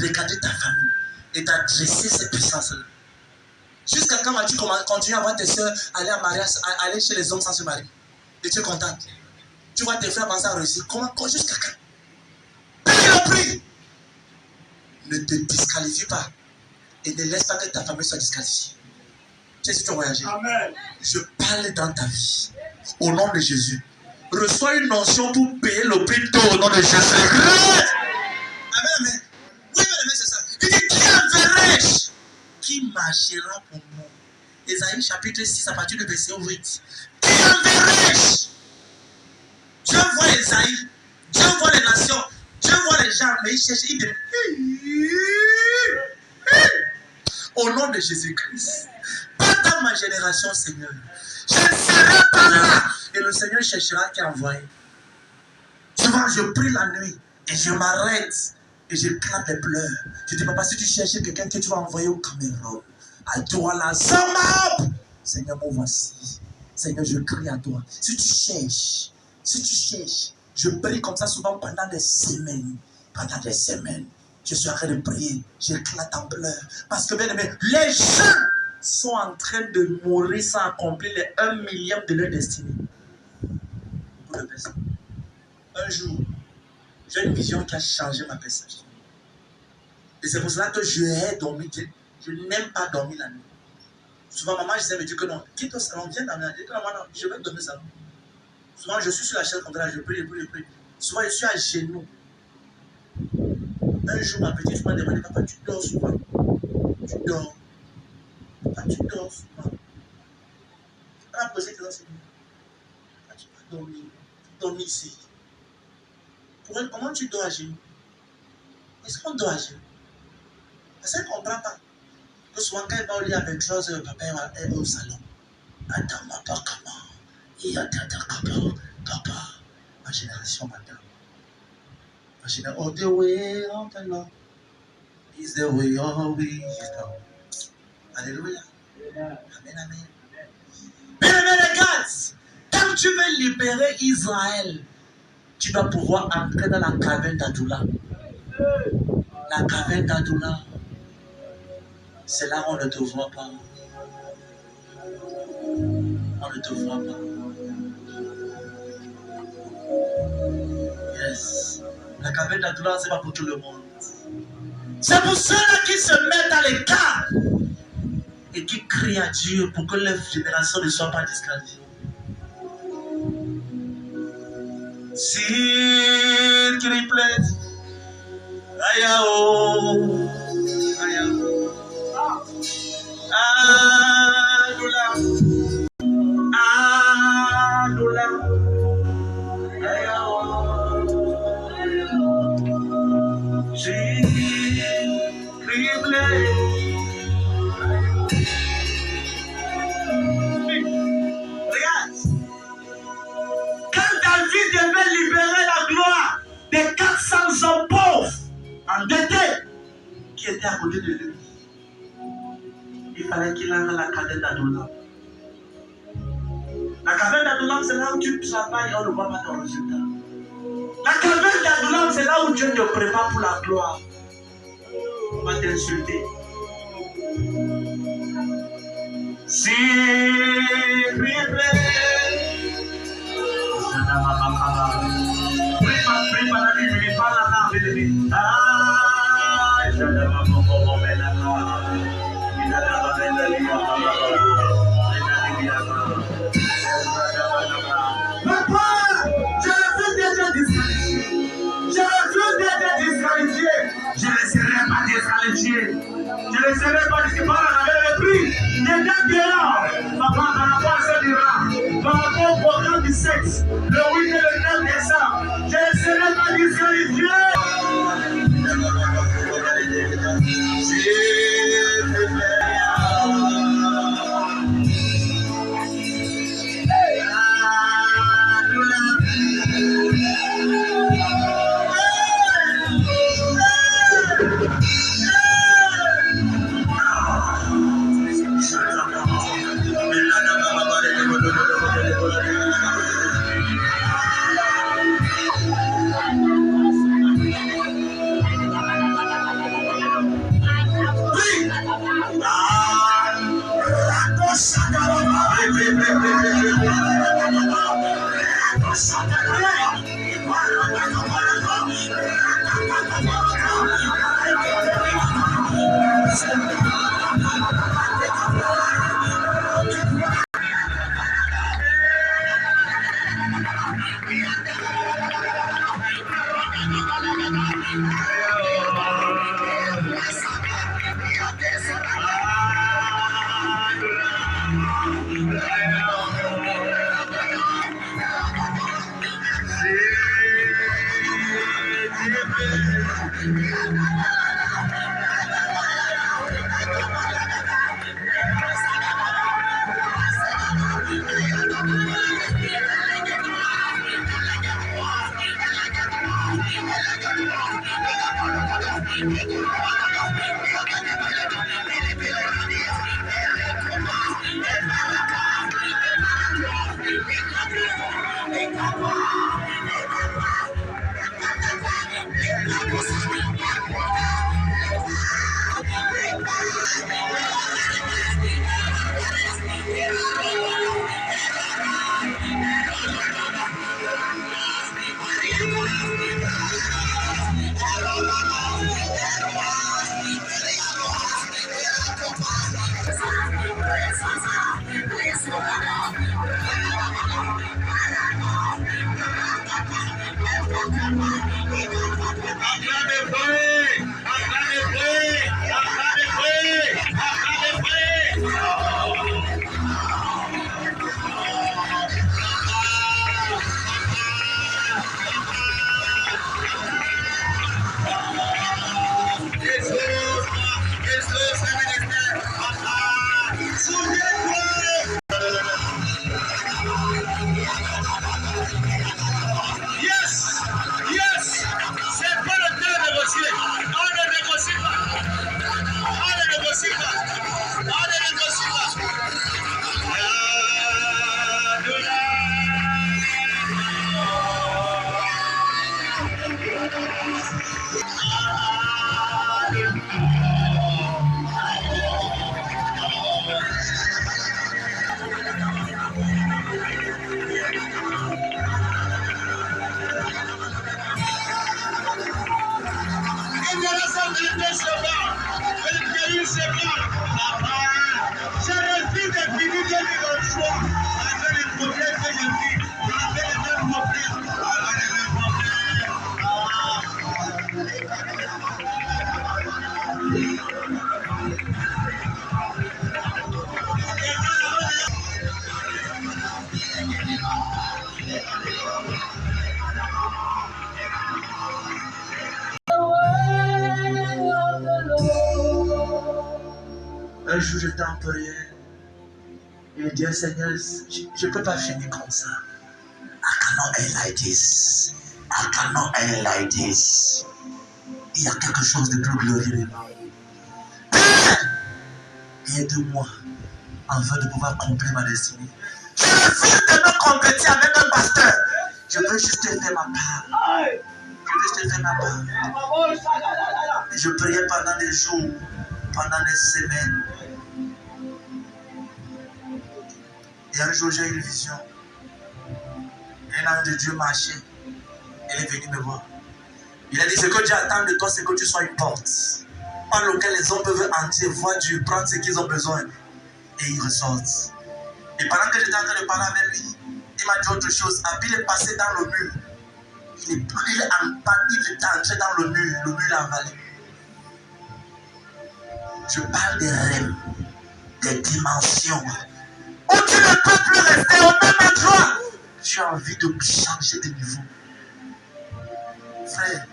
regarder ta famille et d'adresser cette puissance-là. Jusqu'à quand vas-tu continuer à voir tes soeurs aller à mariage, aller chez les hommes sans se marier? Et tu es content. Tu vois tes frères penser à réussir. Comment? Jusqu'à quand? Paye le prix. Ne te disqualifie pas. Et ne laisse pas que ta famille soit disqualifiée. Tu sais si tu as voyagé. Amen. Je parle dans ta vie. Au nom de Jésus. Reçois une notion pour payer le prix tôt au nom de Jésus. Amen, amen. Oui, mais c'est ça. Il dit, qui enverrai-je? Qui marchera pour moi? Ésaïe chapitre 6 à partir du verset 8. Qui enverrai-je? Dieu voit Ésaïe. Dieu voit les nations. Dieu voit les gens. Mais il cherche. Il dit, au nom de Jésus-Christ. Pas dans ma génération, Seigneur. Je ne serai pas là. Et le Seigneur cherchera qui a envoyé. Souvent, je prie la nuit et je m'arrête et je claque des pleurs. Je dis, papa, si tu cherches quelqu'un que tu vas envoyer au Cameroun, à toi là, Seigneur, me voici. Seigneur, je crie à toi. Si tu cherches, je prie comme ça souvent pendant des semaines. Je suis en train de prier, j'éclate en pleurs. Parce que, bien aimé, les gens sont en train de mourir sans accomplir les 1 millième de leur destinée. Un jour, j'ai une vision qui a changé ma perception. Et c'est pour cela que je hais dormir. Je n'aime pas dormir la nuit. Souvent, maman, je me dit que non, quitte au salon, viens dormir. Je dis que non, je vais dormir au salon. Souvent, je suis sur la chaise comme ça, je prie. Souvent, je suis à genoux. Un jour, ma petite m'a demandé, papa, tu dors souvent. Tu dors. Papa, tu dors souvent. Elle a posé question sur moi. Tu vas dormir. Tu dors ici. Pour elle, comment tu dors à genoux? Est-ce qu'on dort à genoux? Parce qu'elle ne comprend pas. Que souvent, quand elle va au lit à 23h, papa est au salon. Attends, ma papa, comment? Il y a papa. Ma génération, madame. Ma génération, oh, the way of the Lord is the way of wisdom. Alléluia. Amen. Mais regarde, quand tu veux libérer Israël, tu dois pouvoir entrer dans la caverne d'Adoula. La caverne d'Adoula, c'est là où on ne te voit pas. On ne te voit pas. Yes. La caverne d'Adoula, c'est pas pour tout le monde. C'est pour ceux-là qui se mettent à l'écart et qui crient à Dieu pour que leur génération ne soit pas disqualifiée. S'il te plaît, Ayao, Adoula, regarde, quand David devait libérer la gloire des 400 hommes pauvres, endettés, qui étaient à côté de lui, il fallait qu'il aille à la caverne d'Adoula. La caverne d'Adoula, c'est là où tu travailles et on ne voit pas ton résultat. La caverne d'Adoula, c'est là où Dieu te prépare pour la gloire. On va t'insulter. S'il te plaît, prie pendant 10 minutes, parle en langue. Je ne laisserai pas disqualifier. Je ne laisserai pas disqualifier. Par le prix des dents papa, par rapport à ce dira, par rapport au programme du sexe, le 8 et le 9 décembre, je ne laisserai pas disqualifier. Un jour, j'étais en prière. Et je dis, Seigneur, je ne peux pas finir comme ça. I cannot end like this. I cannot end like this. Il y a quelque chose de plus glorieux. Aide-moi afin de pouvoir accomplir ma destinée. Je refuse de me compléter avec un pasteur. Je veux juste faire ma part. Je veux juste faire ma part. Et je priais pendant des jours, pendant des semaines. Et un jour, j'ai eu une vision. Un ange de Dieu marchait. Il est venu me voir. Il a dit, ce que Dieu attend de toi, c'est que tu sois une porte. par lequel les hommes peuvent entrer, voir Dieu, prendre ce qu'ils ont besoin et ils ressortent. Et pendant que j'étais en train de parler avec lui, il m'a dit autre chose. Abel est passé dans le mur. Il est entré dans le mur l'a avalé. Je parle des rêves, des dimensions où tu ne peux plus rester au même endroit. Tu as envie de changer de niveau. Frère,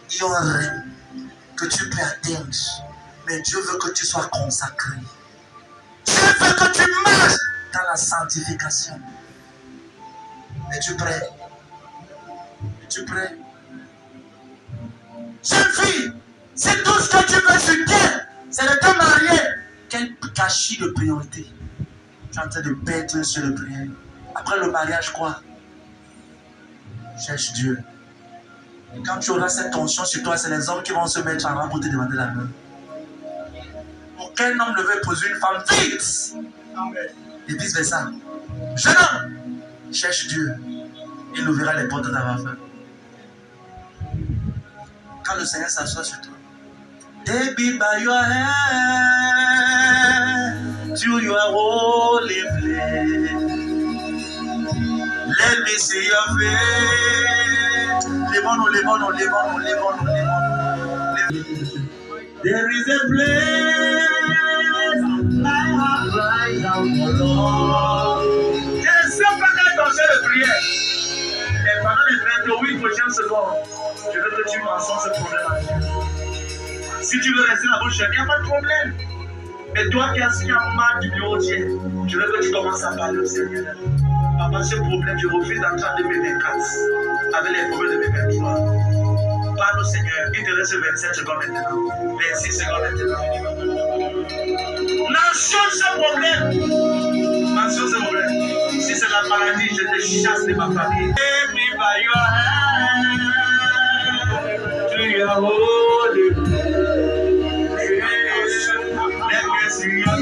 il y a un rêve que tu peux atteindre, mais Dieu veut que tu sois consacré. Dieu veut que tu marches dans la sanctification. Es-tu prêt? Es-tu prêt? Jeune fille, c'est tout ce que tu veux sur terre. C'est de te marier. Quel gâchis de priorité. Tu es en train de perdre sur le prière. Après le mariage, quoi? Cherche Dieu. Et quand tu auras cette tension sur toi, c'est les hommes qui vont se mettre en rang pour te demander la main. Aucun homme ne veut poser une femme vite. Et vice versa. Jeune homme, cherche Dieu. Il ouvrira les portes de ta femme. Quand le Seigneur s'assoit sur toi, baby, by your hand to your holy place. Let me see your face. Levons-nous. There is a place my heart cries out for Lord. Je ne sais pas quel danger de prière. Et pendant les 28 prochaines secondes, je veux que tu mentionnes ce problème à Dieu. Si tu veux rester la bouche fermée, il n'y a pas de problème. Mais toi qui as signé un mal du bureau Dieu, je veux que tu commences à parler au Seigneur. Papa, ce problème, je refuse d'entrer en 2024 avec les problèmes de 2023. Parle au Seigneur, il te reste 27 secondes maintenant, 26 secondes maintenant. Mentionne ce problème. Mentionne ce problème. Si c'est la maladie, je te chasse de ma famille. Take me by your hand to your holy place. Let me see your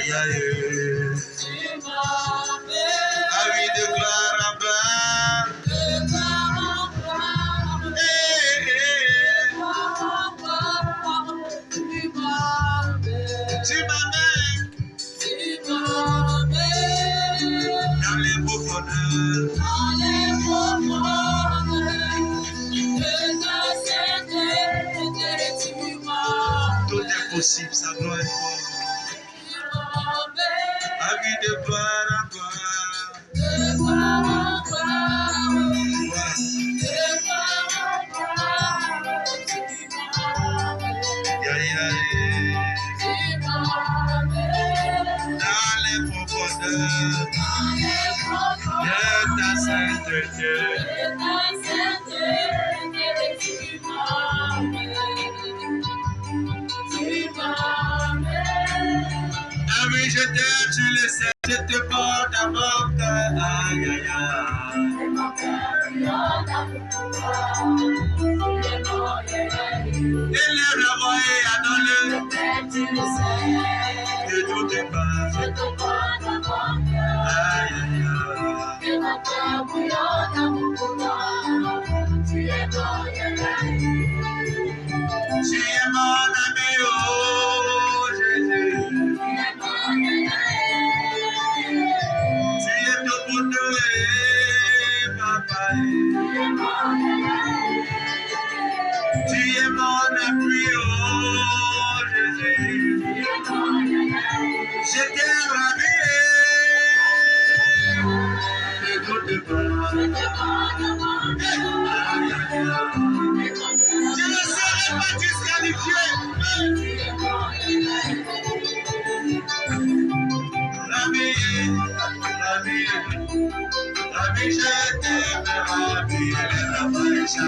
Aïe, aïe. Ah oui, de gloire en gloire. Tu m'amènes dans les profondeurs. Tout est possible, sa gloire est forte. Ah oui, de gloire en gloire. Aïe, aïe. Dans les profondeurs de ta sainteté. Ah oui, je t'aime, tu le sais, je te porte à mon cœur. Aïe, aïe, aïe. Élève la voix et adore-le. Ne doute pas. Aïe, aïe, aïe. Tu es mon ami, oh Jésus. Tu es tout pour nous, papa. Tu es mon appui, oh Jésus. Je t'aime, ravi. Ne doute pas. Je ne serai pas disqualifié. Ravi, ravi, ravi, je t'aime, ravi, la Maïcha.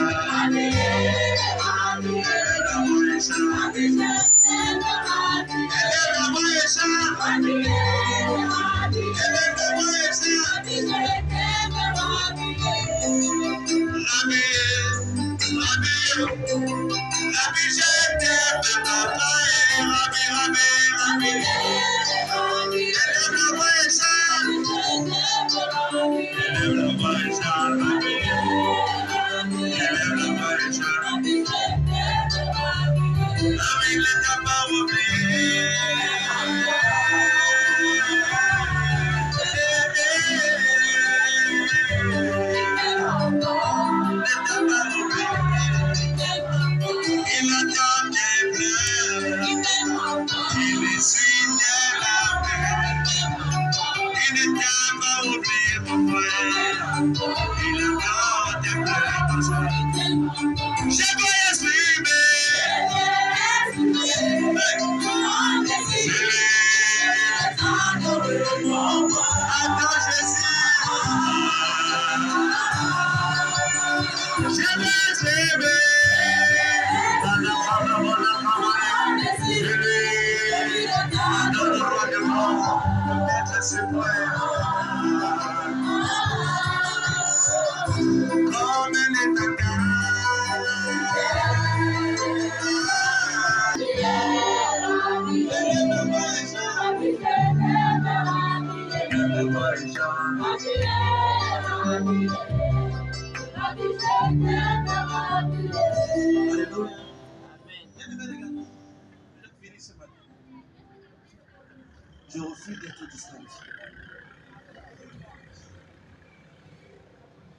Je refuse d'être disqualifié.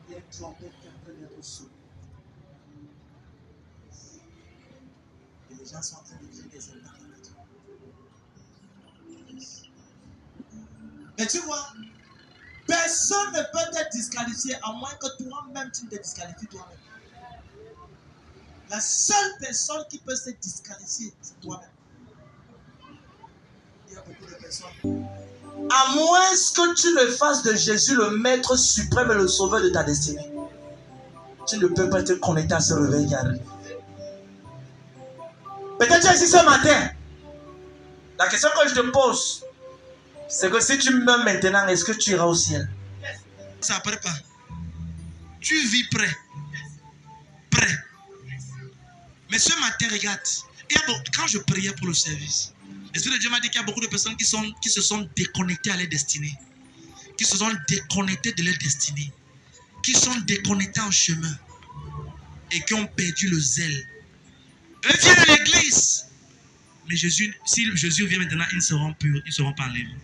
Il y a une trompette qui est en train d'être saoulée. Et les gens sont en train de dire des impacts avec toi. Mais tu vois, personne ne peut être disqualifié à moins que toi-même tu ne te disqualifies toi-même. La seule personne qui peut se disqualifier, c'est toi-même. Il y a beaucoup de personnes. À moins que tu ne fasses de Jésus le maître suprême et le sauveur de ta destinée, tu ne peux pas te connecter à ce réveil qui arrive. Peut-être tu es ici ce matin. La question que je te pose, c'est que si tu meurs maintenant, est-ce que tu iras au ciel? Ça ne pas. Tu vis prêt. Prêt. Mais ce matin, regarde. Et bon, quand je priais pour le service, L'Esprit de Dieu m'a dit qu'il y a beaucoup de personnes qui se sont déconnectées à leur destinée, qui se sont déconnectées de leur destinée, qui sont déconnectées en chemin et qui ont perdu le zèle. Eux viennent à l'église, mais Jésus, si Jésus vient maintenant, ils seront purs, ils ne seront pas enlevés.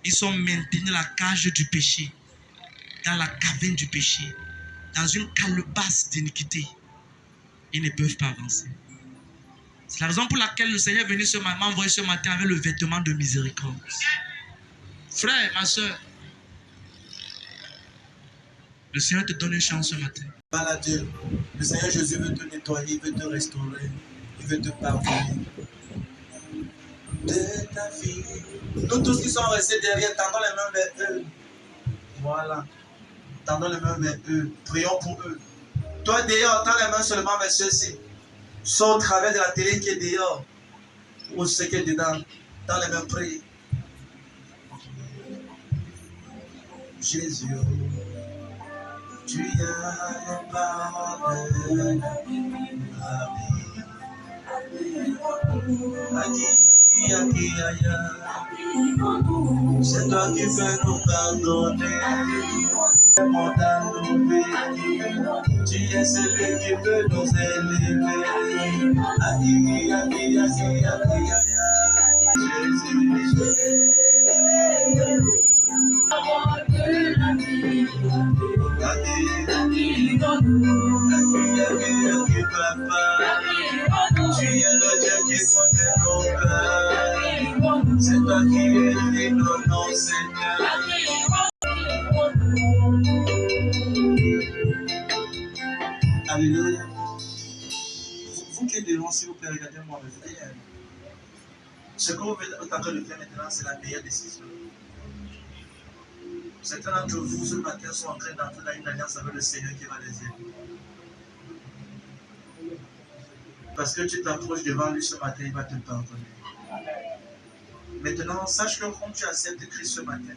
Ils sont maintenus dans la cage du péché, dans la caverne du péché, dans une calebasse d'iniquité. Ils ne peuvent pas avancer. C'est la raison pour laquelle le Seigneur est venu m'a envoyé ce matin avec le vêtement de miséricorde. Frère, ma soeur, le Seigneur te donne une chance ce matin. Malade, le Seigneur Jésus veut te nettoyer, il veut te restaurer, il veut te pardonner de ta vie. Nous tous qui sommes restés derrière, tendons les mains vers eux. Voilà. Tendons les mains vers eux. Prions pour eux. Toi dehors, tends les mains seulement vers ceux-ci. Sors au travers de la télé qui est dehors. Ou ce qui est dedans. Tends les mains, prie. Jésus, tu as le pardon. C'est toi qui peux nous pardonner. Tu es celui qui peut nous élever. Tu es le Dieu qui connaît nos cœurs. C'est toi qui écris nos noms, Seigneur. Alléluia. Vous qui êtes devant, s'il vous plaît, regardez-moi. Ce que vous êtes en train de faire maintenant, c'est la meilleure décision. Certains d'entre vous, ce matin, sont en train d'entrer dans une alliance avec le Seigneur qui va les aider. Parce que tu t'approches devant lui ce matin, il va te pardonner. Maintenant, sache que quand tu acceptes Christ ce matin,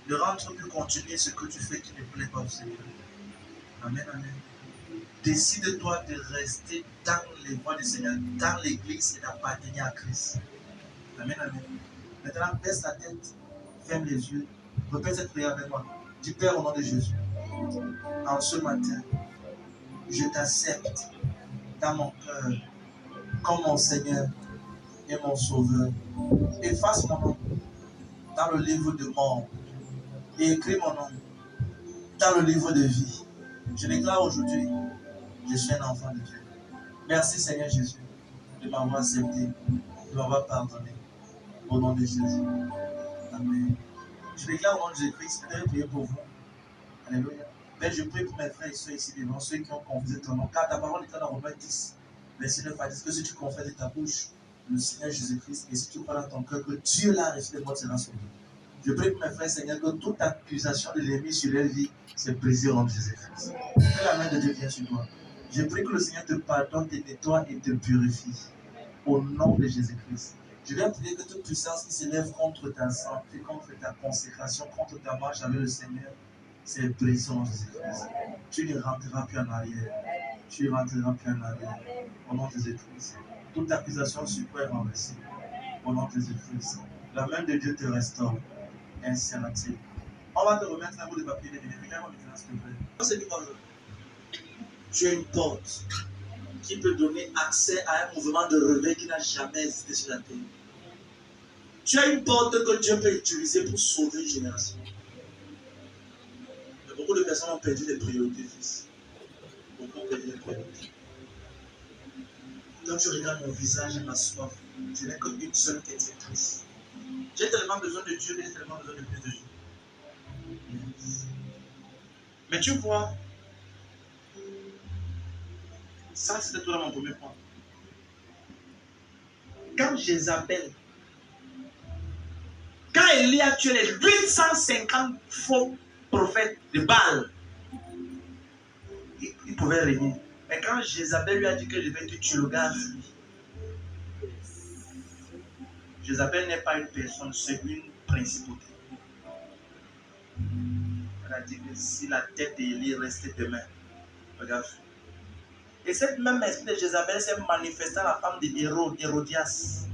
ne rentre plus continuer ce que tu fais qui ne plaît pas au Seigneur. Amen, amen. Décide-toi de rester dans les voies du Seigneur, dans l'église et d'appartenir à Christ. Amen, amen. Maintenant, baisse la tête, ferme les yeux, répète cette prière avec moi. Dis Père au nom de Jésus. En ce matin, je t'accepte dans mon cœur comme mon Seigneur et mon Sauveur. Efface mon nom dans le livre de mort et écris mon nom dans le livre de vie. Je déclare aujourd'hui, je suis un enfant de Dieu. Merci Seigneur Jésus de m'avoir accepté, de m'avoir pardonné. Au nom de Jésus. Amen. Je déclare au nom de Jésus-Christ, je vais prier pour vous. Alléluia. Mais je prie pour mes frères et soeurs ici devant, ceux qui ont confessé ton nom. Car ta parole est dans Romains 10, verset 9 à 10, que si tu confesses de ta bouche le Seigneur Jésus-Christ, et si tu crois dans ton cœur que Dieu l'a reçu de mort, sera sauvé. Je prie pour mes frères, Seigneur, que toute accusation de l'ennemi sur leur vie se brise au nom de Jésus-Christ. Que la main de Dieu vienne sur toi. Je prie que le Seigneur te pardonne, te nettoie et te purifie. Au nom de Jésus-Christ. Je viens prier que toute puissance qui s'élève contre ta santé, contre ta consécration, contre ta marche avec le Seigneur, c'est brisé au nom de Jésus-Christ. Tu ne rentreras plus en arrière. Tu ne rentreras plus en arrière. Au nom de Jésus-Christ. Toute accusation sur toi est renversée. Au nom de Jésus-Christ. La main de Dieu te restaure. Ainsi en-t-il. On va te remettre un bout de papier de venir. Regarde-moi maintenant, s'il te plaît. C'est du quoi? Tu as une porte qui peut donner accès à un mouvement de réveil qui n'a jamais existé sur la terre. Tu as une porte que Dieu peut utiliser pour sauver une génération. Mais beaucoup de personnes ont perdu les priorités, fils. Beaucoup ont perdu les priorités. Quand tu regardes mon visage et ma soif, je n'ai qu'une seule quête triste. J'ai tellement besoin de Dieu, j'ai tellement besoin de plus de Dieu. Yes. Mais tu vois, ça c'était tout dans mon premier point. Quand Jézabel, quand Élie a tué les 850 faux prophètes de Baal, il pouvait régner. Mais quand Jézabel lui a dit que je vais te tuer, le gars a fui. Jézabel n'est pas une personne, c'est une principauté. Elle a dit que si la tête d'Élie restait demain, le gars fuit. Et cette même esprit de Jézabel s'est manifestée à la femme d'Hérodias.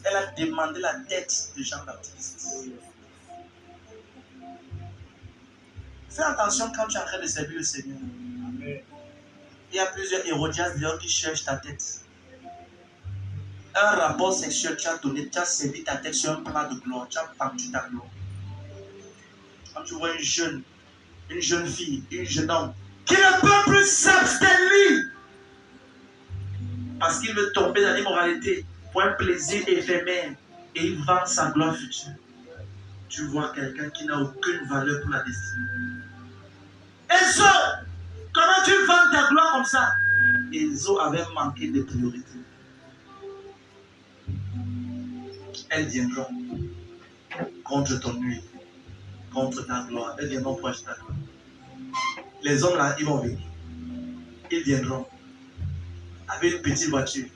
Elle a demandé la tête de Jean-Baptiste. Fais attention quand tu es en train de servir le Seigneur. Il y a plusieurs Hérodias dehors qui cherchent ta tête. Un rapport sexuel, tu as donné, tu as servi ta tête sur un plat de gloire, tu as pendu ta gloire. Quand tu vois une jeune fille, un jeune homme qui ne peut plus s'abstenir parce qu'il veut tomber dans l'immoralité pour un plaisir éphémère et il vend sa gloire future. Tu vois quelqu'un qui n'a aucune valeur pour la destinée. Enzo, comment tu vends ta gloire comme ça? Enzo avait manqué de priorité. Elles viendront contre ton nuit, contre ta gloire. Elles viendront pour acheter ta gloire. Les hommes là, ils vont venir. Ils viendront avec une petite voiture,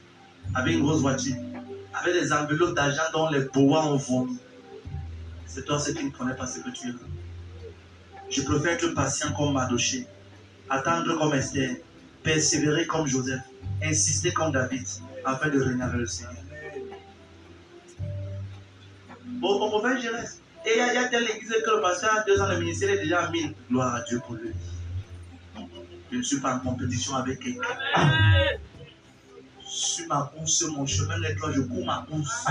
avec une grosse voiture, avec des enveloppes d'argent dont les bois ont vomi. C'est toi ceux qui ne connaissent pas ce que tu es. Je préfère être patient comme Madoché, attendre comme Esther, persévérer comme Joseph, insister comme David, afin de régner avec le Seigneur. Bon, on peut gérer. Et il y a telle église que le pasteur a 2 ans de ministère est déjà 1000. Gloire à Dieu pour lui. Je ne suis pas en compétition avec quelqu'un. Sur ma course, sur mon chemin, les doigts, je cours ma course.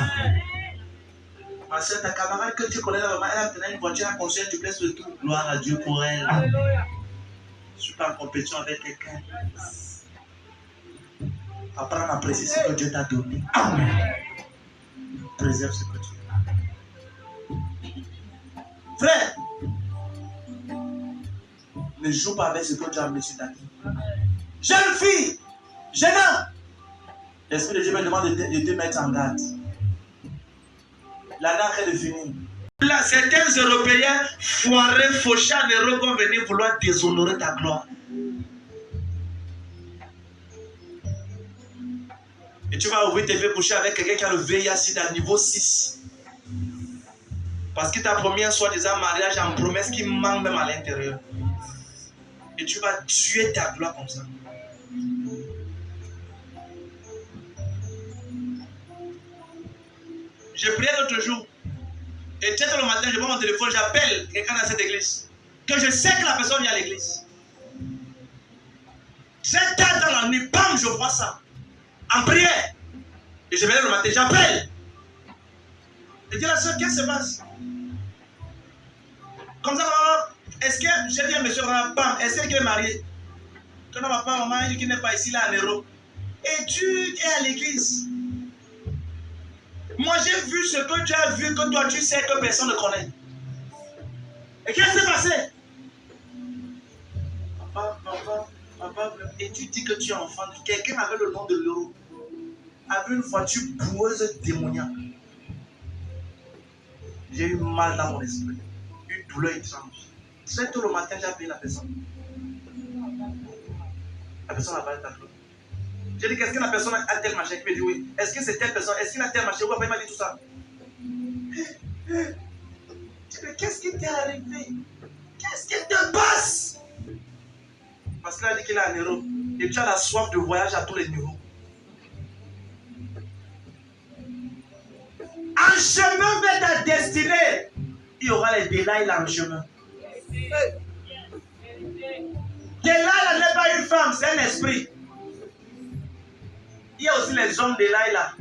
Ma soeur, ta camarade que tu connais là, elle a une voiture, elle a construit un duplex de tout. Gloire à Dieu pour elle. Je ne suis pas en compétition avec quelqu'un. Apprends à apprécier ce que Dieu t'a donné. Amen. Préserve ce que tu as. Frère, ne joue pas avec ce que Dieu a mis sur ta vie. Jeune fille, jeune homme, l'Esprit de Dieu me demande de te mettre en garde. La date est de finir. Là, certains Européens foirés, fauchés, néreux vont venir vouloir déshonorer ta gloire. Et tu vas ouvrir tes yeux coucher avec quelqu'un qui a le VIH niveau 6. Parce que ta première soi-disant mariage en promesse qui manque même à l'intérieur. Et tu vas tuer ta gloire comme ça. Je priais l'autre jour. Et peut-être le matin, je prends mon téléphone, j'appelle quelqu'un dans cette église. Que je sais que la personne vient à l'église. Très tard dans la nuit, bam, je vois ça. En prière. Et je vais le matin, j'appelle. Et dis à la soeur, qu'est-ce qui se passe? Comme ça, est-ce que je dis à monsieur, bam, est-ce qu'il est marié? Que non, papa, maman, il dit qu'il n'est pas ici, là, à Nero. Et tu es à l'église. Moi, j'ai vu ce que tu as vu, que toi, tu sais que personne ne connaît. Et qu'est-ce qui s'est passé? Papa, et tu dis que tu es enfant. Quelqu'un avait le nom de l'euro, avait une voiture boueuse démoniaque. J'ai eu mal dans mon esprit. Une douleur étrange. Très tôt le matin, j'ai appelé la personne. La personne a parlé de ta gloire. J'ai dit, qu'est-ce que la personne a tel machin? Il me dit oui. Est-ce que c'est telle personne? Est-ce qu'il a tel machin? Oui, il m'a dit tout ça. Je dis, qu'est-ce qui t'est arrivé? Qu'est-ce qui te passe? Parce qu'il a dit qu'il est à Nero. Et tu as la soif de voyage à tous les niveaux. En chemin vers ta destinée, il y aura les Delilah en chemin. Delilah n'est pas une femme, c'est un esprit. Il y a aussi les hommes Delilah.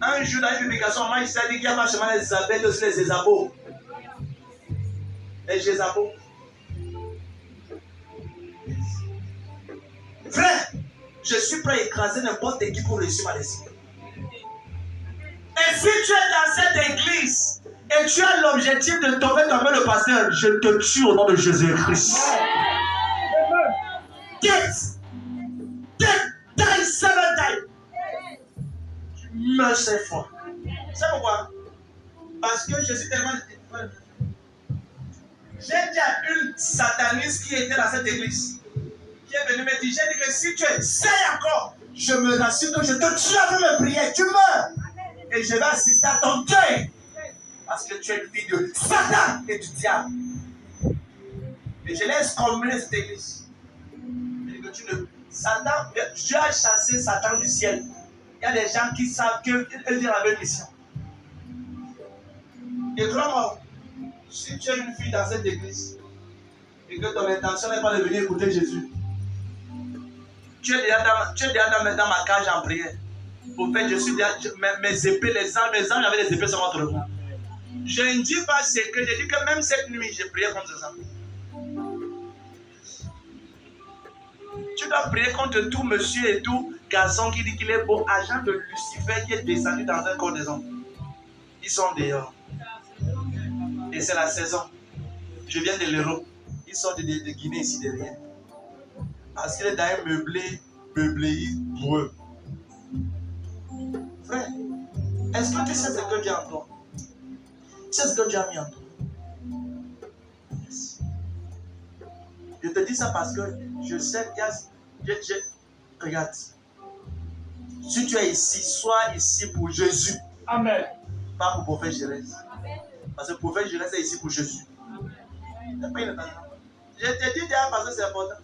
Un jour dans une publication, on m'a dit qu'il y a pas seulement les Isabelle, aussi les Ézabos. Les Jézabos. Frère, je suis prêt à écraser n'importe qui pour réussir ma destinée. Et si tu es dans cette église et tu as l'objectif de tomber comme le pasteur, je te tue au nom de Jésus-Christ. Get, die, 7 die. Tu meurs 7 fois. C'est pourquoi? Parce que je suis tellement... J'ai dit à une sataniste qui était dans cette église, qui est venue me dire, j'ai dit que si tu essayes encore, je me rassure que je te tue avec mes prières, tu meurs. Et je vais assister à ton deuil. Parce que tu es une fille de Satan et du diable. Et je laisse communer cette église. Et que tu ne... Satan, Dieu a chassé Satan du ciel. Il y y a des gens qui savent qu'ils avaient une mission. Et crois-moi, si tu es une fille dans cette église et que ton intention n'est pas de venir écouter Jésus, tu es déjà dans ma cage en prière. Au fait, je suis déjà, mes épées, les anges avaient des épées sur votre vous. Je ne dis pas ce que je dis que même cette nuit, j'ai prié contre ça. Tu dois prier contre tout monsieur et tout garçon qui dit qu'il est beau, agent de Lucifer qui est descendu dans un corps des hommes. Ils sont dehors. Et c'est la saison. Je viens de l'Europe. Ils sont de Guinée ici derrière. Parce qu'il est dans un meublé pour eux. Frère, est-ce que tu sais ce que Dieu a en toi? Tu sais ce que Dieu a mis en toi? Yes. Je te dis ça parce que je sais qu'il y a... Regarde. Si tu es ici, sois ici pour Jésus. Amen. Pas pour prophète Jérès. Parce que prophète Jérès est ici pour Jésus. Amen. Je te dis déjà parce que c'est important.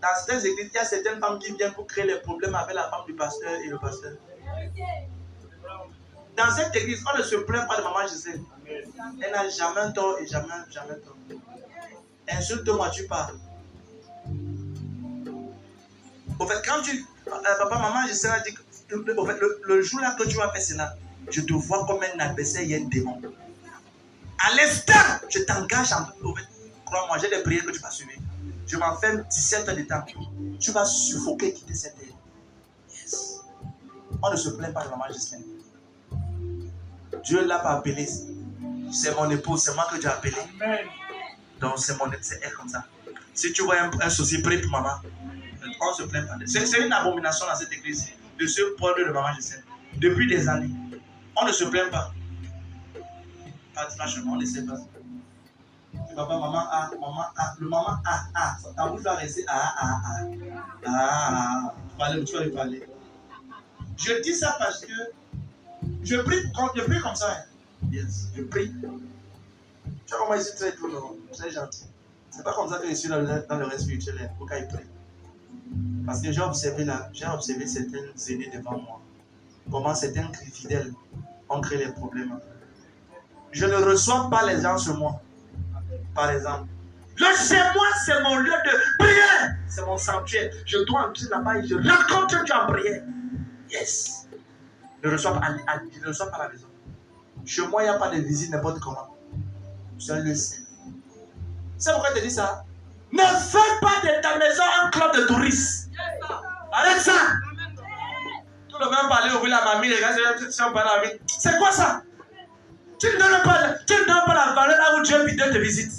Dans certaines églises, il y a certaines femmes qui viennent pour créer les problèmes avec la femme du pasteur et le pasteur. Dans cette église, on ne se plaint pas de maman Gisèle. Elle n'a jamais tort et jamais tort. Insulte-moi, tu parles. Au fait, quand papa, maman Gisèle a dit que le jour là que tu vas faire cela, je te vois comme un adversaire et un démon. À l'instant, je t'engage en fait, crois-moi, j'ai des prières que tu vas suivre. Je m'enferme 17 heures de temps. Tu vas suffoquer et quitter cette terre. Yes. On ne se plaint pas de maman Gisèle. Dieu l'a pas appelé. C'est mon épouse, c'est moi que Dieu a appelé. Amen. Donc c'est elle comme ça. Si tu vois un souci, prie pour maman. On ne se plaint pas. C'est une abomination dans cette église de ce problème de maman Gisèle. Depuis des années. On ne se plaint pas. Franchement, on ne sait pas. Papa, maman A, le maman A, ta bouche va rester A. Tu vas lui parler. Je dis ça parce que je prie comme ça. Yes, je prie. Tu vois comment je suis très cool, très gentil. C'est pas comme ça que je suis dans le reste spirituel pour qu'il prie. Parce que j'ai observé certaines aînées devant moi. Comment certains fidèles ont créé les problèmes. Je ne reçois pas les gens sur moi. Par exemple, le chez moi, c'est mon lieu de prière. C'est mon sanctuaire. Je dois entrer là-bas et je rencontre Dieu en prière. Yes. Je ne reçois pas à la maison. Chez moi, il n'y a pas de visite n'importe comment. C'est le ciel. C'est pourquoi je te dis ça. Ne fais pas de ta maison un club de touristes. Arrête ça. Tout le monde parler ouvrir la mamie, les gars, c'est quoi ça? Tu ne donnes pas la valeur là où Dieu te visite.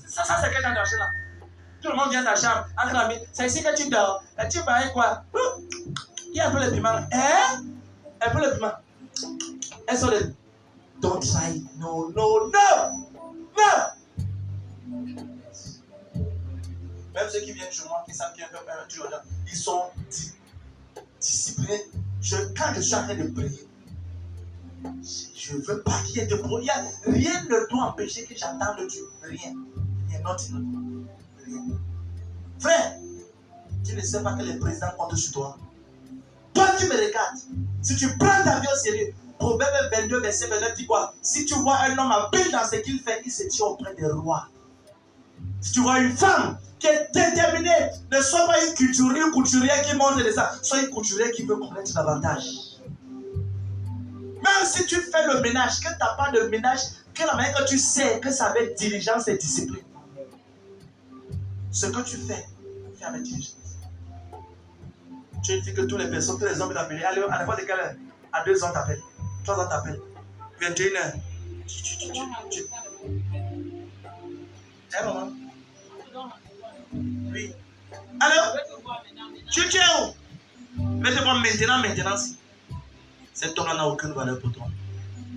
Ça c'est quel genre d'argent là? Tout le monde vient dans ta chambre, acclamé. C'est ici que tu dors. Et tu parles quoi? Il y a un peu le piment. Un peu le piment. Elles sont les... Don't try. No. Même ceux qui viennent chez moi, qui savent qu'il y a un peu ils sont disciplinés. Quand je suis en train de prier, je ne veux pas qu'il y ait de bruit. Rien ne doit empêcher que j'entende Dieu. Rien. Rien. Frère, tu ne sais pas que les présidents comptent sur toi. Toi qui me regardes, si tu prends ta vie au sérieux, Proverbe 22, verset 29 dit quoi? Si tu vois un homme habile dans ce qu'il fait, il se tient auprès des rois. Si tu vois une femme qui est déterminée, ne sois pas une couturière qui montre les ça, sois une couturière qui veut connaître davantage. Même si tu fais le ménage, que tu n'as pas de ménage, que la manière que tu sais que ça va être diligence et discipline. Ce que tu fais avec diligence. Tu es une fille que toutes les personnes, tous les hommes t'appellent. Allez, à n'importe quelle heure, à 2 ans t'appellent, 3 ans t'appellent, 21h. Hein, maman? Oui. Alors, tu es où? Mettez-moi maintenant. Cet homme n'a aucune valeur pour toi.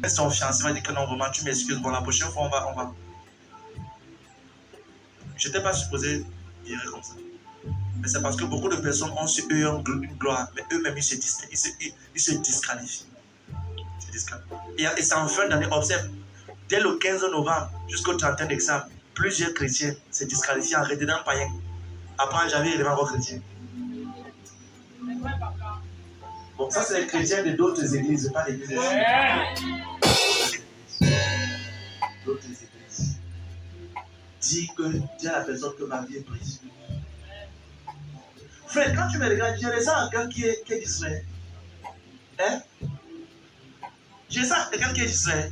Et son fiancé m'a dit que non, vraiment, tu m'excuses. Bon, la prochaine fois, on va. Je n'étais pas supposé dire comme ça. Mais c'est parce que beaucoup de personnes ont sur eux une gloire, mais eux-mêmes, ils se disqualifient. Et c'est en fin d'année, observe, dès le 15 novembre jusqu'au 31 décembre, plusieurs chrétiens se disqualifient en redevenant païens. Après, j'avais élevé encore chrétien. Non, ça c'est les chrétiens de d'autres églises, pas l'église. D'autres églises. Dis que Dieu a la personne que ma vie est prise. Frère, quand tu me regardes, je ressens quelqu'un qui est distrait. Hein? Je ressens quelqu'un qui est distrait.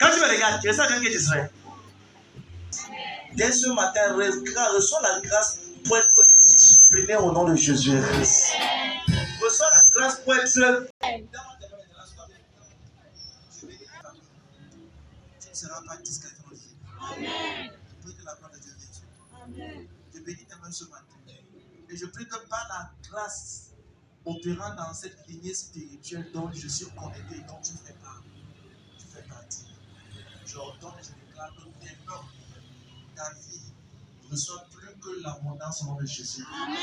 Quand tu me regardes, je ressens quelqu'un qui est distrait. Dès ce matin, reçois la grâce pour être discipliné au nom de Jésus-Christ. Reçois la grâce pour être. Tu ne seras pas disqualifié. Amen. Je prie que la gloire de Dieu vienne. Je bénis tes mains ce matin. Et je prie que par la grâce opérant dans cette lignée spirituelle dont je suis connecté et dont tu fais partie. Je ordonne et je déclare que maintenant, ta vie ne soit plus que l'abondance au nom de Jésus. Amen.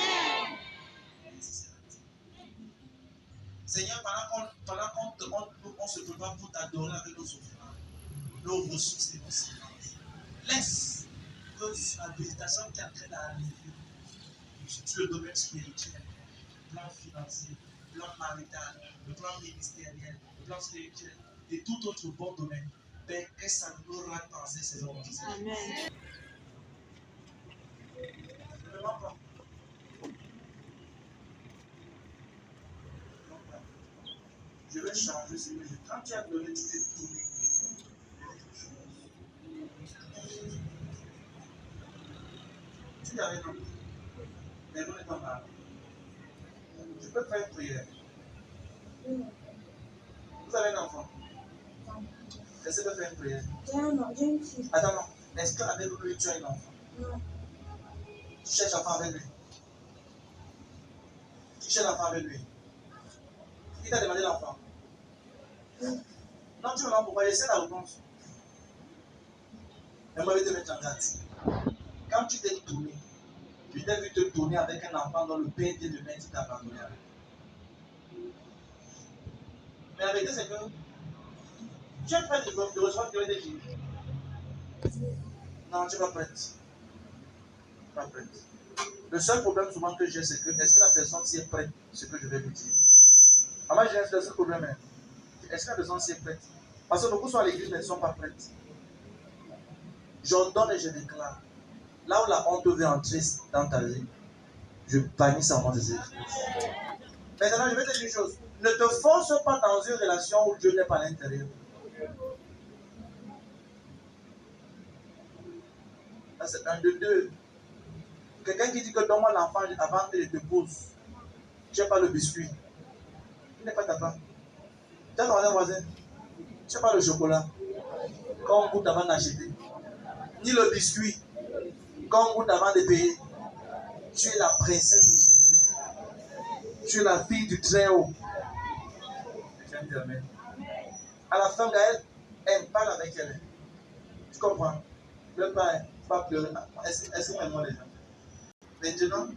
Seigneur, pendant qu'on se prépare pour t'adorer avec nos offrandes, nos ressources et nos silences, laisse que la visitation qui est en train d'arriver sur le domaine spirituel, le plan financier, le plan marital, le plan ministériel, le plan spirituel et tout autre bon domaine, Père, que ça nous rende penser ces hommes. Amen. Je vais changer ce que je. Quand tu as donné, tu t'es tourné. Tu dis avec nous. Mais nous n'est pas mal. Je peux faire une prière. Vous avez un enfant? Est-ce que tu peux faire une prière? J'ai une fille. Attends, non. Est-ce qu'avec lui, tu as un enfant? Non. Tu cherches l'enfant avec lui? Tu cherches l'enfant avec lui? Qui t'a demandé l'enfant? Non, tu me demandes pourquoi? J'essaie la réponse. Mais moi, je vais te mettre en garde. Quand tu t'es tourné, tu t'es vu te tourner avec un enfant dont le père dit de mettre, tu t'es abandonné avec. Mais la vérité, c'est que tu es prête de recevoir des filles. Non, tu n'es pas prête. Pas prête. Le seul problème souvent que j'ai, c'est que est-ce que la personne s'y est prête, ce que je vais lui dire? À ma jeunesse, le seul problème est est-ce que la personne s'y est prête? Parce que beaucoup sont à l'église, mais ils ne sont pas prêtes. J'ordonne et je déclare. Là où la honte veut entrer dans ta vie, je bannis ça au nom de Jésus. Maintenant, je vais te dire une chose. Ne te force pas dans une relation où Dieu n'est pas à l'intérieur. C'est un de deux. Quelqu'un qui dit que donne-moi l'enfant avant qu'il te pose. Tu n'as pas le biscuit. Il n'est pas ta femme. Tu as ton voisin. Tu n'as pas le chocolat. Quand on goûte avant d'acheter. Ni le biscuit. Quand on goûte avant de payer. Tu es la princesse de Jésus. Tu es la fille du Très-Haut. À la fin, Gaël, elle parle avec elle. Tu comprends? Pleure pas pleurer. Est-ce que moi les gens? Maintenant,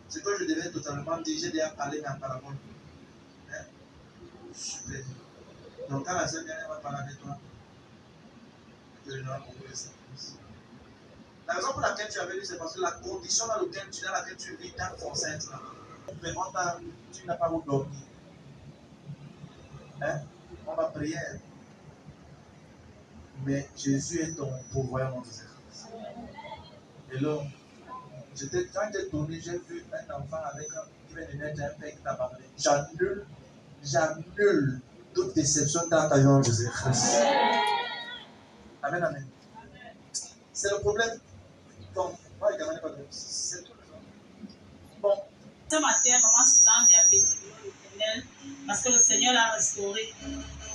ce que je devais totalement dire, j'ai déjà parlé mais en parabole. Hein? Super. Donc quand la sœur vient, elle va parler avec toi. Tu te donneras beaucoup de service. La raison pour laquelle tu avais lu, c'est parce que la condition dans laquelle tu vis t'a forcé à être là. Vraiment, tu n'as pas où dormir. Hein? On va prier. Mais Jésus est ton pourvoyeur, mon Dieu. Et là, quand j'ai tourné, j'ai vu un enfant avec qui vient de naître un père qui t'a parlé. J'annule toute déception dans ta vie, mon Jésus. Amen, amen. C'est le problème. Bon, moi, je ne pas de c'est tout. Bon. Ce matin, maman Suzanne vient bénir l'Éternel parce que le Seigneur l'a restaurée.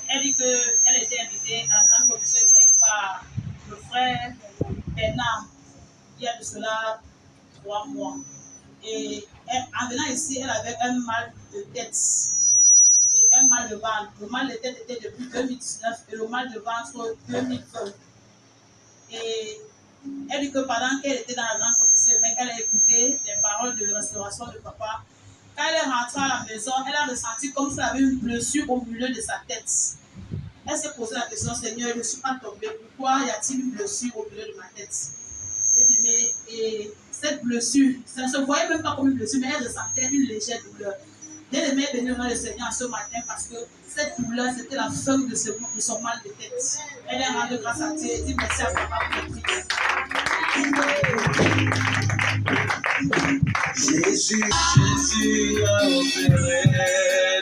Elle dit qu'elle était invitée à la grande commission évêque par le frère Bernard il y a de cela 3 mois. Et en venant ici, elle avait un mal de tête et un mal de ventre. Le mal de tête était depuis 2019 et le mal de ventre 2020. Et elle dit que pendant qu'elle était dans la grande commission évêque, elle a écouté les paroles de restauration de papa. Quand elle est rentrée à la maison, elle a ressenti comme si elle avait une blessure au milieu de sa tête. Elle s'est posé la question, Seigneur, je ne suis pas tombée. Pourquoi y a-t-il une blessure au milieu de ma tête? Et cette blessure, ça ne se voyait même pas comme une blessure, mais elle ressentait une légère douleur. Bien-aimé, bénis-moi le Seigneur ce matin parce que cette douleur, c'était la fin de son mal de tête. Elle est rendue grâce à Dieu et dit merci à papa pour le prière. Jésus a opéré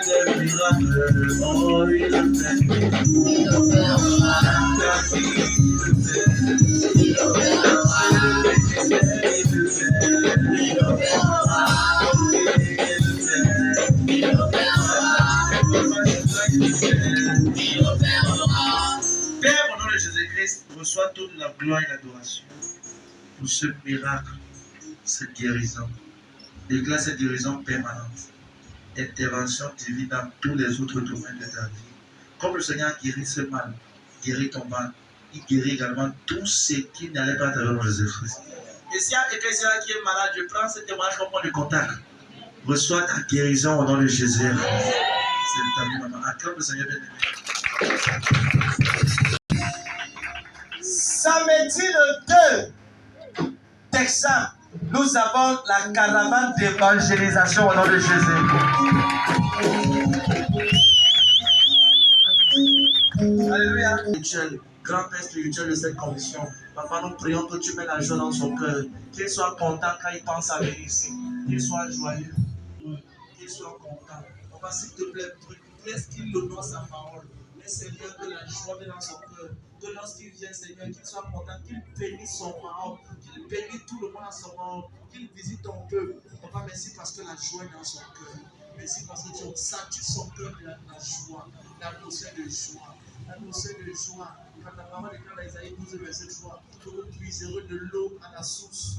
des miracles. Oh, il a fait. Il opérera. Il opérera. Il opérera. Père, au nom de Jésus-Christ, reçois toute la gloire et l'adoration pour ce miracle, cette guérison. Déclare cette guérison permanente. Intervention divine dans tous les autres domaines de ta vie. Comme le Seigneur a guéri ce mal, guérit ton mal, il guérit également tout ce qui n'allait pas à travers mon Jésus-Christ. Et s'il y a quelqu'un qui est malade, je prends ce témoignage comme point de contact. Reçois ta guérison au nom de Jésus. C'est ta vie, maman. Acclame le Seigneur bien-aimé. Samedi le 2 décembre, nous avons la caravane d'évangélisation au nom de Jésus. Alléluia. Grand Père spirituel de cette condition, Papa, nous prions que tu mets la joie dans son cœur, qu'il soit content quand il pense à venir ici, qu'il soit joyeux, qu'il soit content. Papa, s'il te plaît, laisse qu'il honore sa parole. Laisse Seigneur que la joie vienne dans son cœur. Que lorsqu'il vient, Seigneur, qu'il soit content, qu'il bénisse son parole, qu'il bénisse tout le monde à son parole, qu'il visite ton peuple. Papa, merci parce que la joie est dans son cœur. Merci parce que tu as senti son cœur de la joie, l'atmosphère de joie, l'atmosphère de joie. Quand ta parole déclare dans Isaïe 12, verset 3, que vous puiserez de l'eau à la source,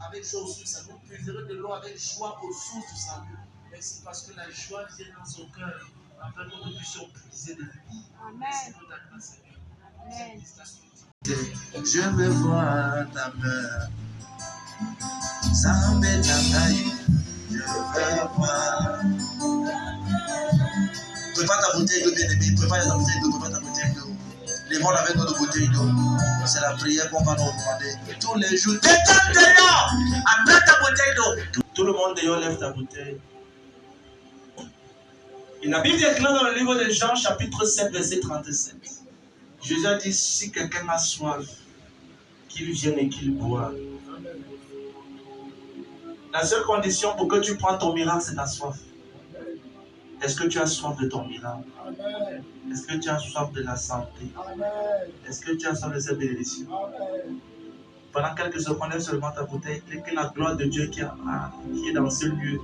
avec joie aux sources, vous puiserez de l'eau avec joie aux sources du salut. Merci parce que la joie vient dans son cœur, afin que nous puissions puiser de lui. Merci pour ta grâce, Seigneur. Je veux voir ta main. Zambé Tangaï, je veux voir. Prépare ta bouteille d'eau, bien-aimé. Prépare ta bouteille d'eau, prépare ta bouteille d'eau. Lèvons avec notre bouteille d'eau. C'est la prière qu'on va nous demander tous les jours. Détends dehors, amène ta bouteille d'eau. Tout le monde dehors lève ta bouteille. Et la Bible déclare dans le livre de Jean, chapitre 7, verset 37. Jésus a dit, si quelqu'un a soif, qu'il vienne et qu'il boive. La seule condition pour que tu prennes ton miracle, c'est ta soif. Est-ce que tu as soif de ton miracle? Est-ce que tu as soif de la santé? Est-ce que tu as soif de cette bénédiction? Pendant quelques secondes, lève seulement ta bouteille et que la gloire de Dieu qui est dans ce lieu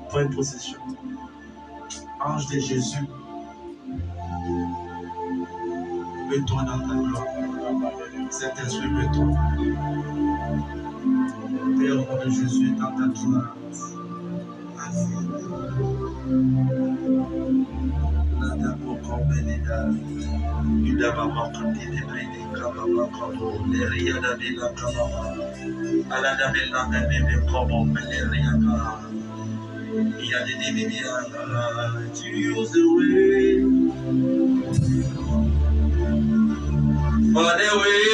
prenne possession. Ange de Jésus, mets-toi dans ta gloire. Saint-Esprit, mets-toi. Père, au nom de Jésus, dans ta gloire. Choose the way. For the way.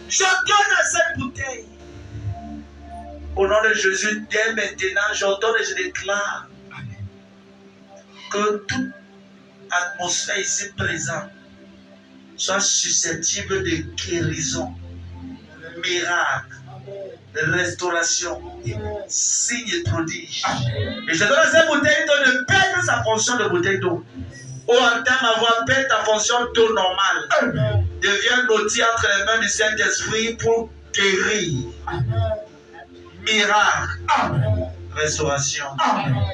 Je donne cette bouteille. Au nom de Jésus, dès maintenant, j'ordonne et je déclare que toute atmosphère ici présente soit susceptible de guérison, miracle, de restauration, signe et prodige. Et je donne à cette bouteille d'eau de perdre sa fonction de bouteille d'eau. Ou entame avoir perdre ta fonction d'eau normale. devienne l'outil entre les mains du Saint-Esprit pour guérir. Miracle. Restauration.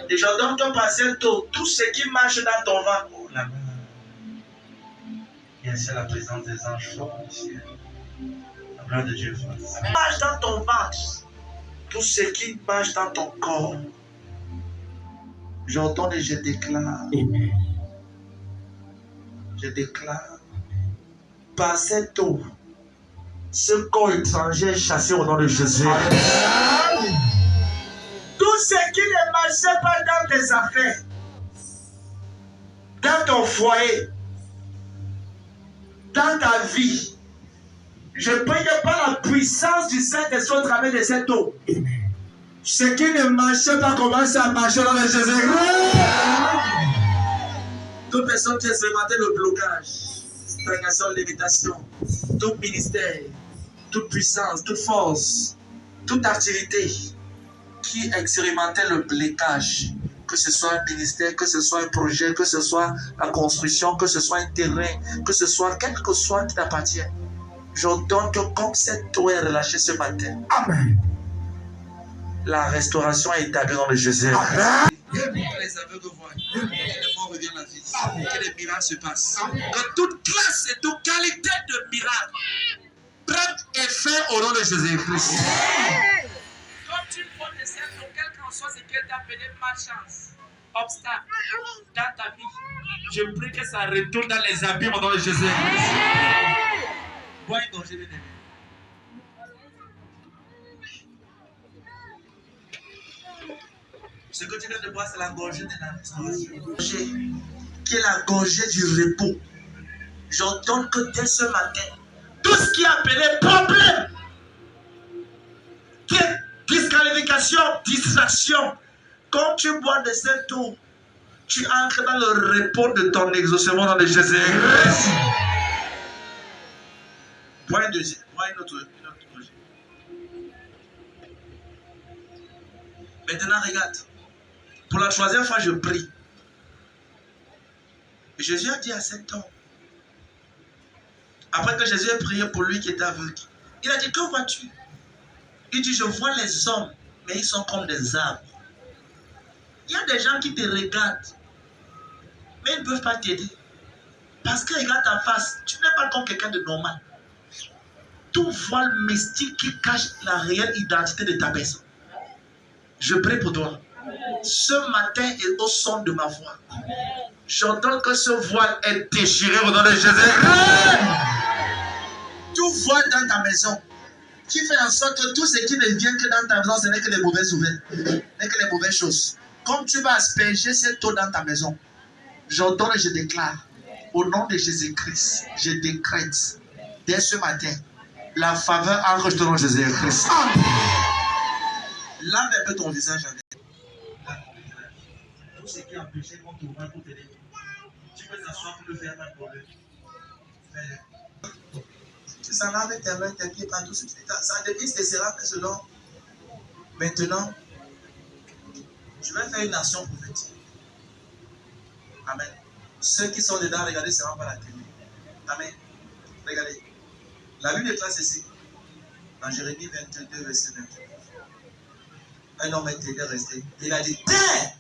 Et j'entends ton passé tout ce qui marche dans ton ventre. Oh là là. Et c'est la présence des anges forts ici. La gloire de Dieu. Marche dans ton ventre. Tout ce qui marche dans ton corps. J'entends et je déclare. Je déclare. Par cette eau, ce corps étranger est chassé au nom de Jésus. Tout ce qui ne marchait pas dans tes affaires, dans ton foyer, dans ta vie, je prie par la puissance du Saint-Esprit au travers de cette eau. Ce qui ne marchait pas commence à marcher au nom de Jésus. Toute personne qui a expérimenté le blocage, stagnation, limitation, tout ministère, toute puissance, toute force, toute activité qui expérimentait le blocage, que ce soit un ministère, que ce soit un projet, que ce soit la construction, que ce soit un terrain, que ce soit quel que soit qui t'appartient, j'entends que comme cette eau est relâchée ce matin, amen, la restauration est établie dans le Jésus. Amen. Que les aveugles voient, que les morts reviennent à la vie, que les miracles se passent. Que toute classe et toute qualité de miracle prenne effet au nom de Jésus-Christ. Quand tu prends le cercle, quel qu'en soit ce qu'elle t'a appelé malchance, obstacle dans ta vie, je prie que ça retourne dans les abîmes au nom de Jésus-Christ. Bois une gorgée de début. Ce que tu viens de boire, c'est la gorgée de la restauration. Qui est la gorgée du repos. J'entends que dès ce matin, tout ce qui est appelé problème, qui est disqualification, distraction, quand tu bois de cette eau, tu entres dans le repos de ton exaucement dans le Jésus-Christ. Bois une deuxième, bois une autre gorgée. Maintenant, regarde. Pour la troisième fois, je prie. Et Jésus a dit à cet homme, après que Jésus ait prié pour lui qui était aveugle, il a dit, que vois-tu? Il dit, je vois les hommes, mais ils sont comme des arbres. Il y a des gens qui te regardent, mais ils ne peuvent pas t'aider. Parce que regarde ta face, tu n'es pas comme quelqu'un de normal. Tout voile mystique qui cache la réelle identité de ta personne. Je prie pour toi. Ce matin et au son de ma voix, j'entends que ce voile est déchiré au nom de Jésus. Tout voile dans ta maison qui fait en sorte que tout ce qui ne vient que dans ta maison, ce n'est que les mauvaises nouvelles, ce n'est que les mauvaises choses. Comme tu vas asperger cette eau dans ta maison, j'entends et je déclare, au nom de Jésus-Christ, je décrète, dès ce matin, la faveur entre dans Jésus-Christ. Lave un peu ton visage avec. Tout ce qui est empêché qu'on te voit pour t'aider. Tu peux t'asseoir pour le faire, pas de problème. Tu s'en laves tes mains, tes pieds, partout. Ça devient sera fait selon. Maintenant, je vais faire une action prophétique. Amen. Ceux qui sont dedans, regardez, c'est vraiment pas la télé. Amen. Regardez. La Bible déclare ceci. Dans Jérémie 22, verset 22. Un homme était resté. Il a dit, terre!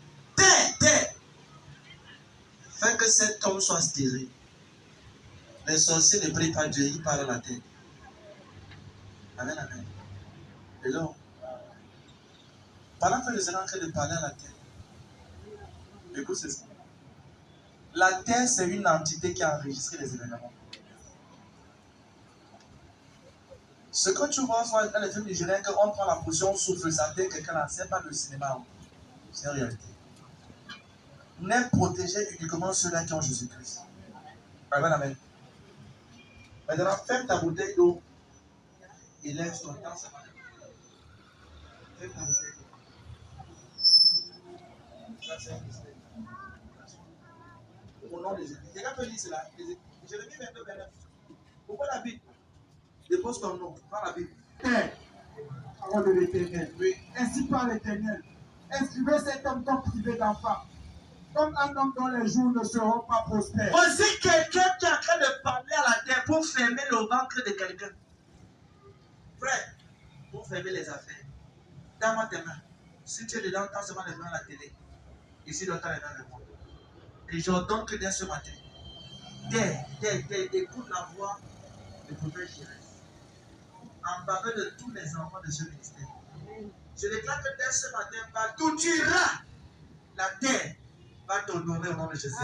Fais que cet homme soit stérile. Les sorciers ne prient pas Dieu, ils parlent à la terre. Amen, amen. Et donc, pendant que nous sommes en train de parler à la terre, écoute ceci. La terre, c'est une entité qui a enregistré les événements. Ce que tu vois dans les films nigériens, qu'on prend la potion, souffle, ça fait quelqu'un là, c'est pas le cinéma. C'est une réalité. N'est protégé uniquement ceux-là qui ont Jésus-Christ. Amen, amen. Maintenant, ferme ta bouteille d'eau et lève ton temps. Ferme ta bouteille d'eau. Ça, c'est un mystère. Au nom de Jésus. Quelqu'un peut lire cela. Jérémie 22, 29. Pourquoi la Bible? Dépose ton nom. Prends la Bible. Parole de l'Éternel. Oui. Ainsi par l'Éternel. Inscrivez cet homme comme privé d'enfant. comme un homme dont les jours ne seront pas prospères. Voici quelqu'un qui est en train de parler à la terre pour fermer le ventre de quelqu'un. Frère, pour fermer les affaires. Donne-moi tes mains. Si tu es dedans, tends seulement les mains à la télé. Ici, dans les mains de moi. Et j'ordonne que dès ce matin, écoute la voix du prophète Jérémie en faveur de tous les enfants de ce ministère. Je déclare que dès ce matin, partout tu iras, la terre va t'honorer au nom de Jésus. Tu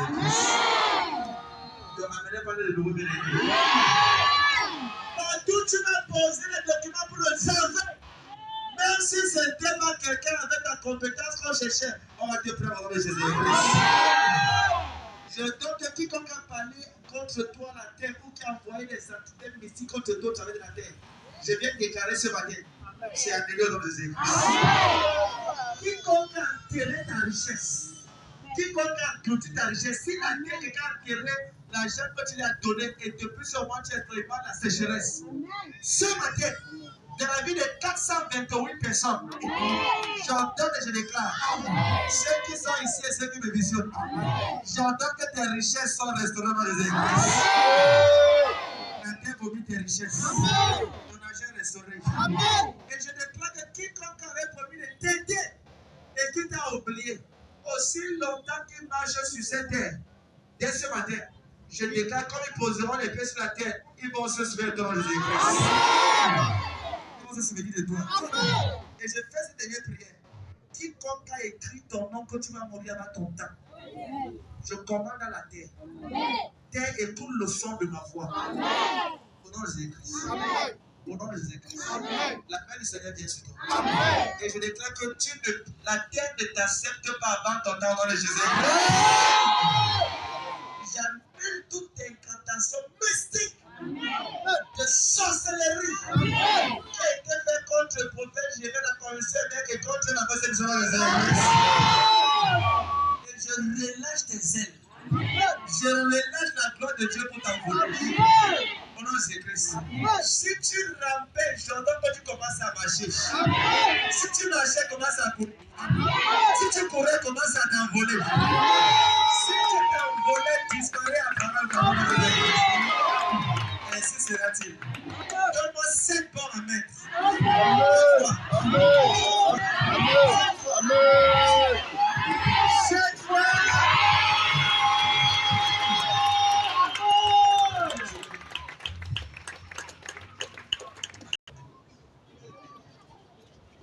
m'amènes pas le nouveau bénéfice. Partout tu vas poser les documents pour le savoir. Même si c'est tellement quelqu'un avec ta compétence qu'on cherchait, on va te prendre au nom de Jésus. Je donne que quiconque a parlé contre toi la terre ou qui a envoyé des entités mystiques contre toi au travers de la terre. Je viens de déclarer ce matin, c'est annulé au nom de Jésus. Quiconque a enterré ta richesse, quiconque a clôturé ta richesse, si la terre quelqu'un a enterré l'argent que tu lui as donné et depuis ce moment tu es tombé par la sécheresse. Ce matin, dans la vie de 428 personnes, j'entends et je déclare, ceux qui sont ici et ceux qui me visionnent, j'entends que tes richesses sont restaurées dans les églises. La terre vomit tes richesses. Ton argent est restauré. Et je déclare que quiconque avait promis de t'aider et qui t'a oublié, aussi longtemps qu'il marche sur cette terre, dès ce matin, je déclare comme ils poseront les pieds sur la terre, ils vont se souvenir dans les églises. Se souvenir de toi. Et je fais cette dernière prière. Quiconque a écrit ton nom que tu vas mourir avant ton temps, je commande à la terre. Terre écoute le son de ma voix. Au nom de Jésus-Christ. Au nom de Jésus-Christ. La paix du Seigneur vient sur toi. Et je déclare que la terre ne t'accepte pas avant ton temps au nom de Jésus-Christ. J'annule toute incantation mystique de sorcellerie qui a été fait contre le prophète Jérémie, la commission et contre la persécution des églises. Et je relâche tes ailes. Je relâche la gloire de Dieu pour t'envoler. Au nom de Jésus-Christ. Si tu rampais, j'entends que tu commences à marcher. Si tu marchais, commence à courir. Si tu courais, commence à t'envoler. Si tu t'envolais, disparais à travers le nom de Jésus. Ainsi sera-t-il. Donne-moi 7 bons amens. Amen. 7 fois.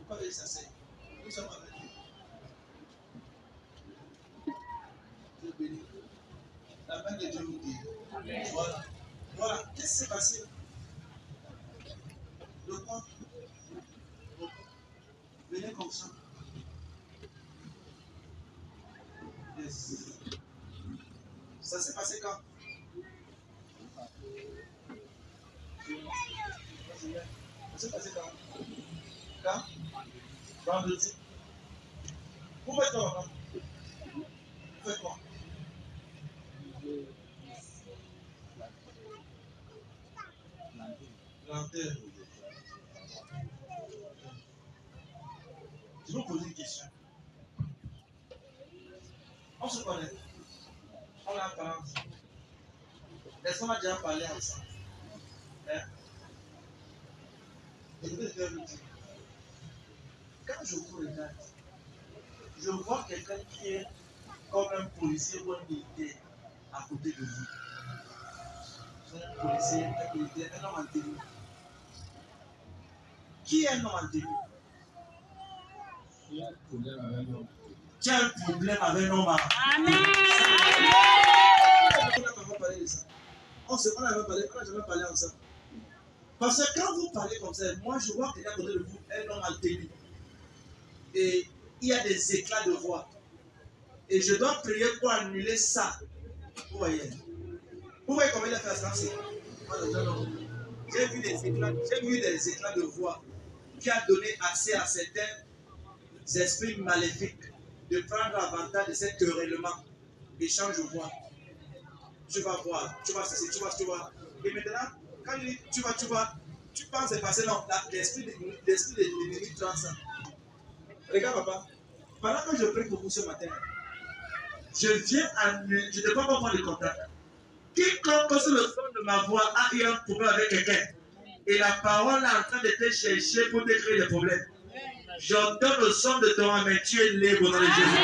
Pourquoi il s'assied? Nous sommes avec lui. Dieu béni. La main de Dieu vous dit. Voilà. Voilà, qu'est-ce qui s'est passé? Le quoi? Venez comme ça. Yes. Ça s'est passé quand? Ça s'est passé quand? Quand? Vendredi. Vous faites quoi? Vous faites quoi? Lanterne. Je vais vous poser une question. On se connaît. On a parlé ensemble. Est-ce qu'on a déjà parlé ensemble? Écoutez ce que je veux dire. Quand je vous regarde, je vois quelqu'un qui est comme un policier ou un militaire à côté de vous. Un policier, un militaire, un homme en tenue. Qui est un homme en tenue? Il y a un problème avec un homme. Tu as un problème avec un homme. Amen. On n'a pas parlé de ça. On n'a jamais parlé ensemble. Parce que quand vous parlez comme ça, moi je vois qu'il y a à côté de vous un homme en tenue. Et il y a des éclats de voix. Et je dois prier pour annuler ça. Vous voyez? Vous voyez comment il a fait ça? J'ai vu des éclats de voix qui a donné accès à certains esprits maléfiques de prendre avantage de cet querellement. Échange de voix. Tu vas voir, tu vas cesser, tu vas. Et maintenant, quand je dis tu penses c'est passé non, l'esprit de l'ennemi transcende. Regarde papa, pendant que je prie pour vous ce matin, je viens annuler, je ne peux pas prendre le contact. Quiconque sur le son de ma voix a eu un problème avec quelqu'un, et la parole est en train de te chercher pour te créer des problèmes. J'entends le son de ton âme, mais tu es libre dans le Jésus.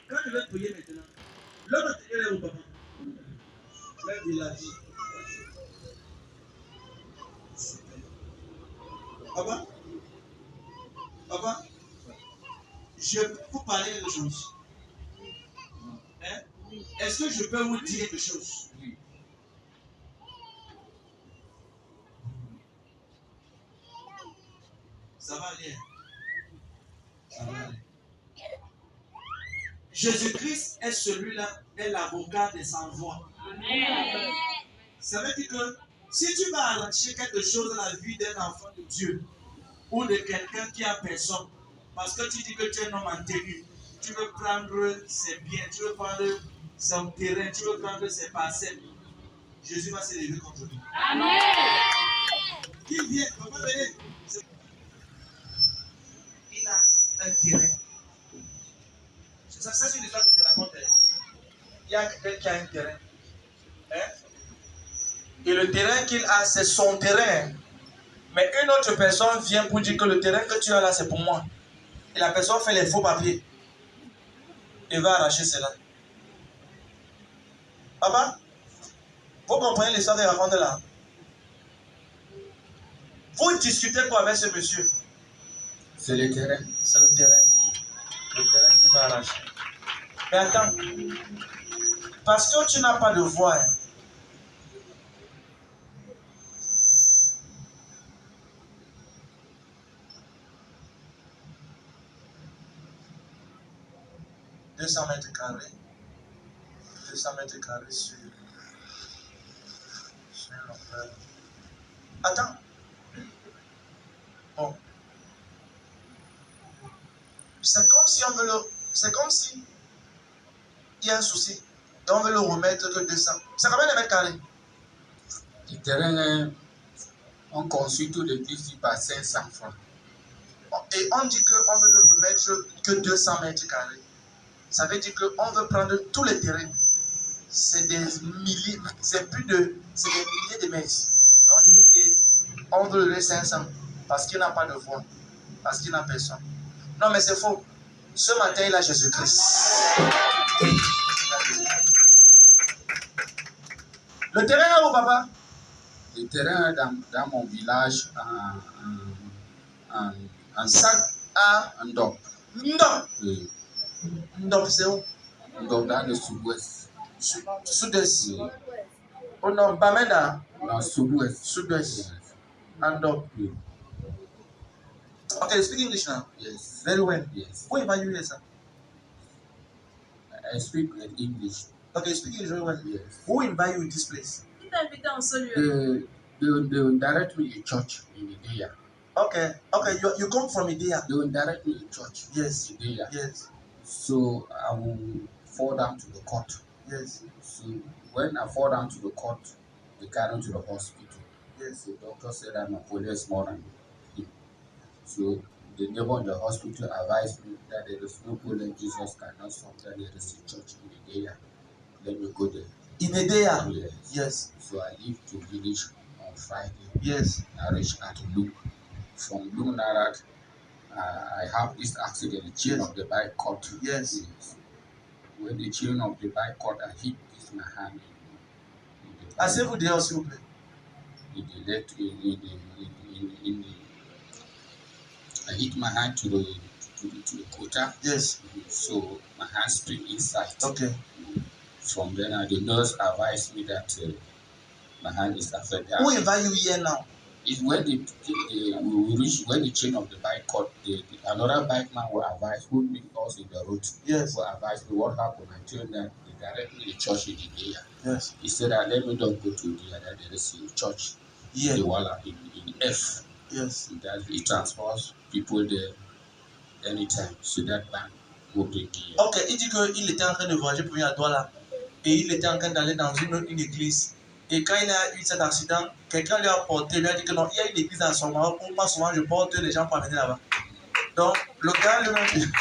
Quand je vais prier maintenant, l'homme est où, papa? Le village. Papa? Papa? Je peux vous parler quelque chose. Hein? Est-ce que je peux vous dire quelque chose? Ça va aller. Ça va aller. Jésus-Christ est celui-là, est l'avocat des sans-voix. Ça veut dire que si tu vas arracher quelque chose dans la vie d'un enfant de Dieu ou de quelqu'un qui a personne, parce que tu dis que tu es un homme intégré, tu veux prendre ses biens, tu veux prendre son terrain, tu veux prendre ses parcelles, Jésus va se lever contre lui. Amen. Qui vient? Papa, venez. Il a un terrain. Ça c'est une histoire que je te raconte. Il y a quelqu'un qui a un terrain. Hein? Et le terrain qu'il a, c'est son terrain. Mais une autre personne vient pour dire que le terrain que tu as là, c'est pour moi. Et la personne fait les faux papiers. Et va arracher cela. Papa, vous comprenez l'histoire que je raconte là? Vous discutez quoi avec ce monsieur? C'est le terrain. C'est le terrain. Le terrain qui va arracher. Mais attends. Parce que tu n'as pas de voix. Hein. « 200 mètres carrés. 200 mètres carrés sur l'enfer. Attends. Bon. C'est comme si on veut le... C'est comme si il y a un souci. Et on veut le remettre que 200. C'est combien de mètres carrés? Le terrain, on construit tout l'église par 500 francs. Et on dit qu'on veut le remettre que 200 mètres carrés. Ça veut dire qu'on veut prendre tous les terrains. C'est des milliers, c'est des milliers de mètres. Donc on veut le 500 parce qu'il n'a pas de voix, parce qu'il n'a personne. Non mais c'est faux. Ce matin il a Jésus-Christ. Le terrain est où, papa? Le terrain est dans mon village en Sac à Ndop. Ndop. Oui. Ndop, c'est où? Ndop dans le sud-ouest. Sud-est. Oh non, Bamenda. Dans le sud-ouest. Sud-ouest. Ndop. Oui. Okay, you speak English now? Yes. Very well. Yes. Who invite you here, sir? I speak English. Okay, you speak English very well. Yes. Who invite you in this place? They will direct me to church in Idea. Okay, you come from Idea. They will direct me to church. Yes. Idea. Yes. So I will fall down to the court. Yes. So when I fall down to the court, they carry me to the hospital. Yes. The doctor said I'm a police more than him. So the neighbor in the hospital advised me that there is no police. Jesus cannot stop that there is a church in Idea. Let me go there. In Idea? Yes. Yes. So I leave to village on Friday. Yes. I reach at Lu. From Lu Narat, I have this accident, the chain of the bike cut. Yes. When the chain of the bike cut, I hit this my hand. Asseyez-vous dehors, s'il vous plaît. I hit my hand to the quota. Yes. So my hand split inside. Okay. From then, the nurse advised me that my hand is affected. Who invite you here now? It's when we reach when the chain of the bike cut. Another bike man will advise who meet us in the road. Yes. Will advise me what happened. I told them they directly the church in the area. Yes. He said that let me don't go to the other. There is a church. Yeah. The Walla in F. Yes. That it transports people there anytime. So that bank will be here. Ok, il dit qu'il était en train de voyager pour venir à Douala. Et il était en train d'aller dans une église. Et quand il a eu cet accident, quelqu'un lui a porté, lui a dit que non, il y a une église à son Maroc où moi souvent je porte les gens pour amener là-bas. Donc, le gars lui-même.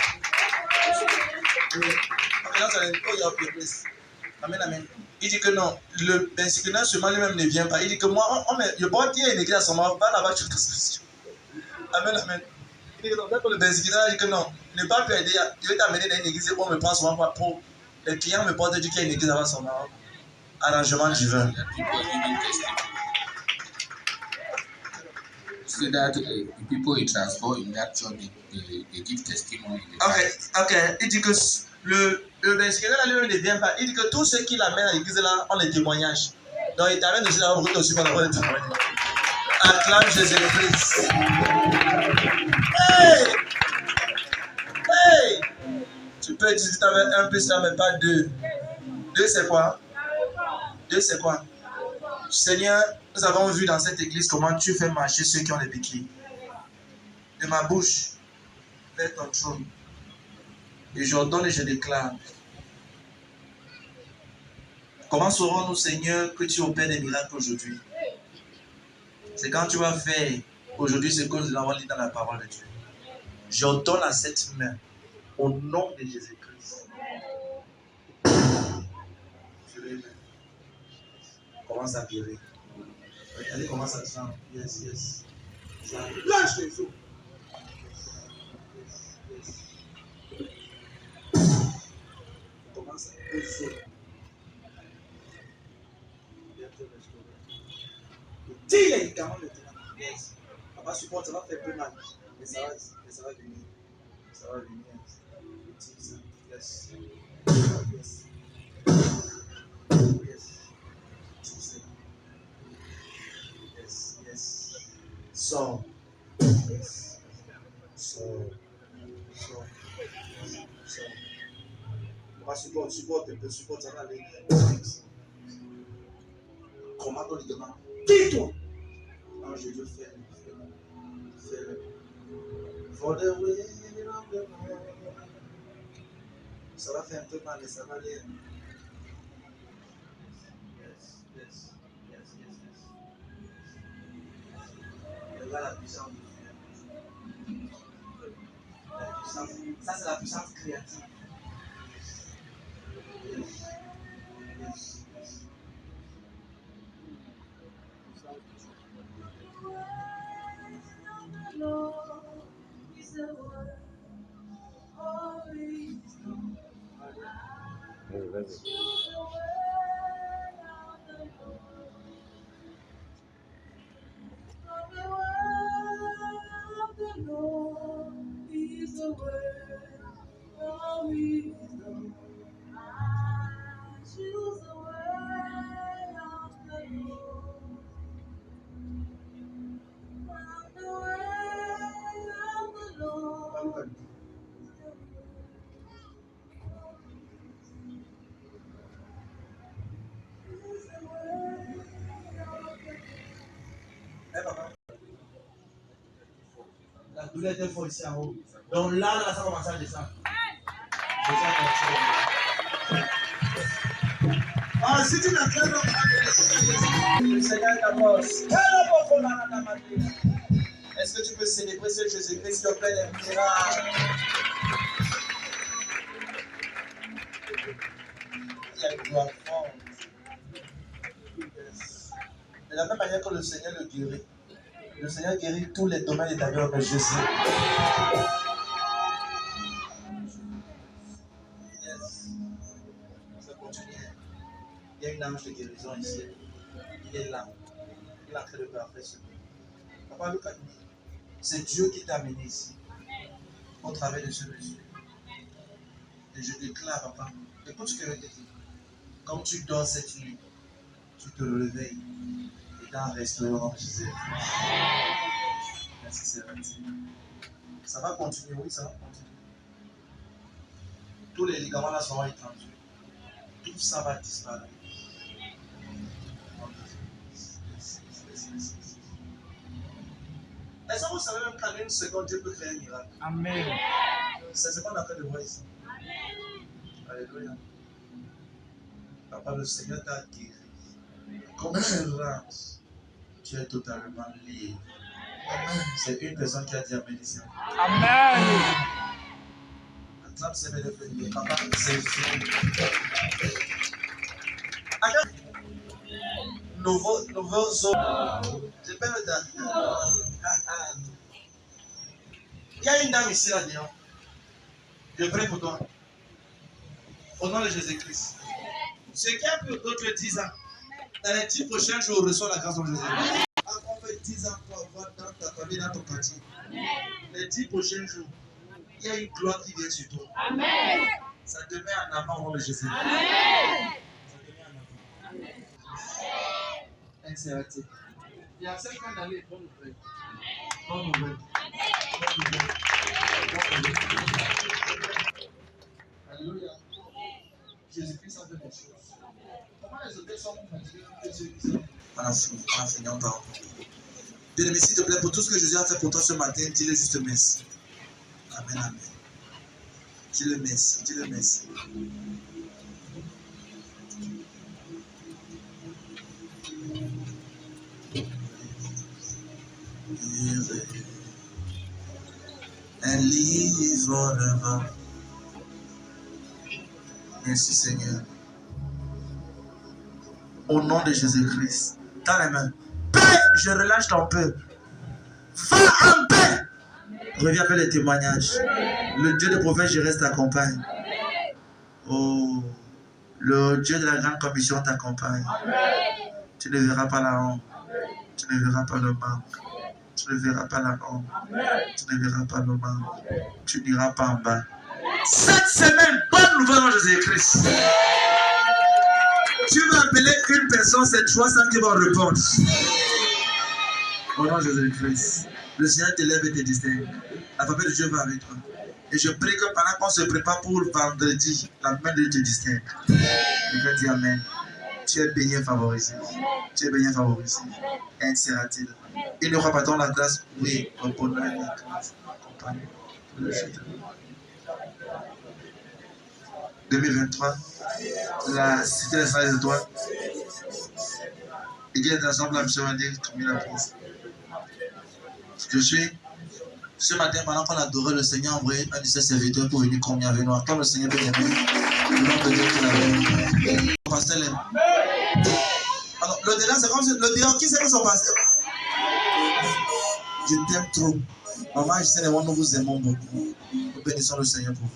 Amen, amen. Il dit que non, le bensiquinage seulement lui-même ne vient pas. Il dit que moi, je peux dire une église à son mari, va là-bas, tu te. Amen, amen. Il dit que non, le bensiquinage dit que non, ne pas aider, je vais t'amener dans une église et on me prend souvent pour. Les clients me portent dire qu'il y a une église avant son mari. Arrangement divin. So that people will transform in that church, they give testimony. Ok. Il dit que le bensiquinage lui-même ne vient pas. Il dit que tous ceux qui l'amènent à l'église là ont les témoignages. Donc il t'amène aussi là-bas pour que tu aussi avoir les témoignages. Acclame Jésus-Christ. Hey! Hey! Tu peux utiliser avec un plus là, mais pas deux. Deux, c'est quoi? Deux, c'est quoi? Seigneur, nous avons vu dans cette église comment tu fais marcher ceux qui ont les béquilles. De ma bouche, vers ton trône. Et j'ordonne et je déclare. Comment saurons-nous, Seigneur, que tu opères des miracles aujourd'hui? C'est quand tu vas faire aujourd'hui ce que nous avons lu dans la parole de Dieu. J'ordonne à cette main, au nom de Jésus-Christ. Je l'ai. Commence à guérir. Regardez comment ça sent. Yes. Lâche les os. Commence à poser. Dis les gamins maintenant. Yes. Papa supporte, ça va faire peu mal. Mais ça va venir. Ça va venir. Yes. Sors. Supporte un peu, ça va aller. Commande ton ligament. Quitte-toi. Ange de Dieu, fais-le. For the way of the Lord. Ça va faire un peu mal, mais ça va aller. Yes. La puissance de Dieu. Ça c'est la puissance créative. Yes. La douleur était forte ici en haut. Donc là, ça commence à descendre. Si tu n'acclades pas, le Seigneur est d'abord. Est-ce que tu peux célébrer ce Jésus-Christ qui opère des miracles? Il y a une gloire forte. De la même manière que le Seigneur le guérit. Le Seigneur guérit tous les domaines de ta vie avec Jésus. Yes. Ça continue. Il y a une ange de guérison ici. Il est là. Il est en train de parler ce truc. Papa, look at me. C'est Dieu qui t'a amené ici. Au travers de ce monsieur. Et je déclare, papa, écoute ce que je te dis. Comme tu dors cette nuit, tu te réveilles. Dans un restaurant de Jésus. Merci, c'est vrai. Ça va continuer, oui, ça va continuer. Tous les ligaments là seront étendus. Tout ça va disparaître. Est-ce que vous savez même qu'en une seconde, Dieu peut créer un miracle? Amen. C'est ce qu'on a fait de voir ici. Alléluia. Papa, le Seigneur t'a guéri. Comme un lance. Tu es totalement lié. C'est une personne qui a dit Amen ici. Amen. Ça, c'est le papa, c'est nouveau zone. J'ai pas le temps. Il y a une dame ici là-dedans. Je prie pour toi. Au nom de Jésus-Christ. Ce qui a plus d'autres 10 ans, dans les 10 prochains jours, reçois la grâce de Jésus-Christ. On fait 10 ans pour avoir dans ta famille, dans ton quartier. Les 10 prochains jours, il y a une gloire qui vient sur toi. Amen. Ça te met en avant au nom de Jésus. Amen. Ça te met en avant. Amen. Insératé. Il y a 5 ans d'aller, bonne nouvelle. Bonne nouvelle. Bonne nouvelle. Alléluia. Jésus-Christ a fait des choses. Comment les autres sont fatigués? En finissant par. Bien-aimé, s'il te plaît, pour tout ce que Jésus a fait pour toi ce matin, dis-le juste merci. Amen, amen. Dis-le merci, dis-le merci. Un livre devant. Merci Seigneur. Au nom de Jésus-Christ. Dans les mains. Paix, je relâche ton peuple. Va en paix. Reviens avec les témoignages. Le Dieu de prophète, je reste t'accompagne. Oh, le Dieu de la grande commission t'accompagne. Tu ne verras pas la honte. Tu ne verras pas le manque. Tu ne verras pas la honte. Tu ne verras pas le manque. Tu n'iras pas en bas. Cette semaine, bonne nouvelle en Jésus-Christ. Tu vas appeler une personne cette fois sans qu'il va répondre. Au nom de Jésus-Christ. Le Seigneur te lève et te distingue. La faveur de Dieu va avec toi. Et je prie que pendant qu'on se prépare pour le vendredi, la main de Dieu te distingue. Et je dis Amen. Tu es béni et favorisé. Tu es béni et favorisé. Ainsi sera-t-il. Il ne croit pas dans la grâce. Oui, au bonheur et la grâce. Accompagne. 2023, la cité des 100 étoiles. Église d'ensemble, la mission va dire combien la prise. Je suis, ce matin, pendant qu'on adorait, le Seigneur a envoyé un de ses serviteurs pour venir communier avec nous. Quand le Seigneur peut aimer, le nom de Dieu qu'il avait. Pasteur l'aime. Alors, le délai, c'est comme si, le dehors, qui c'est que son pasteur? Je t'aime trop. Maman, je sais, nous vous aimons beaucoup. Nous bénissons le Seigneur pour vous.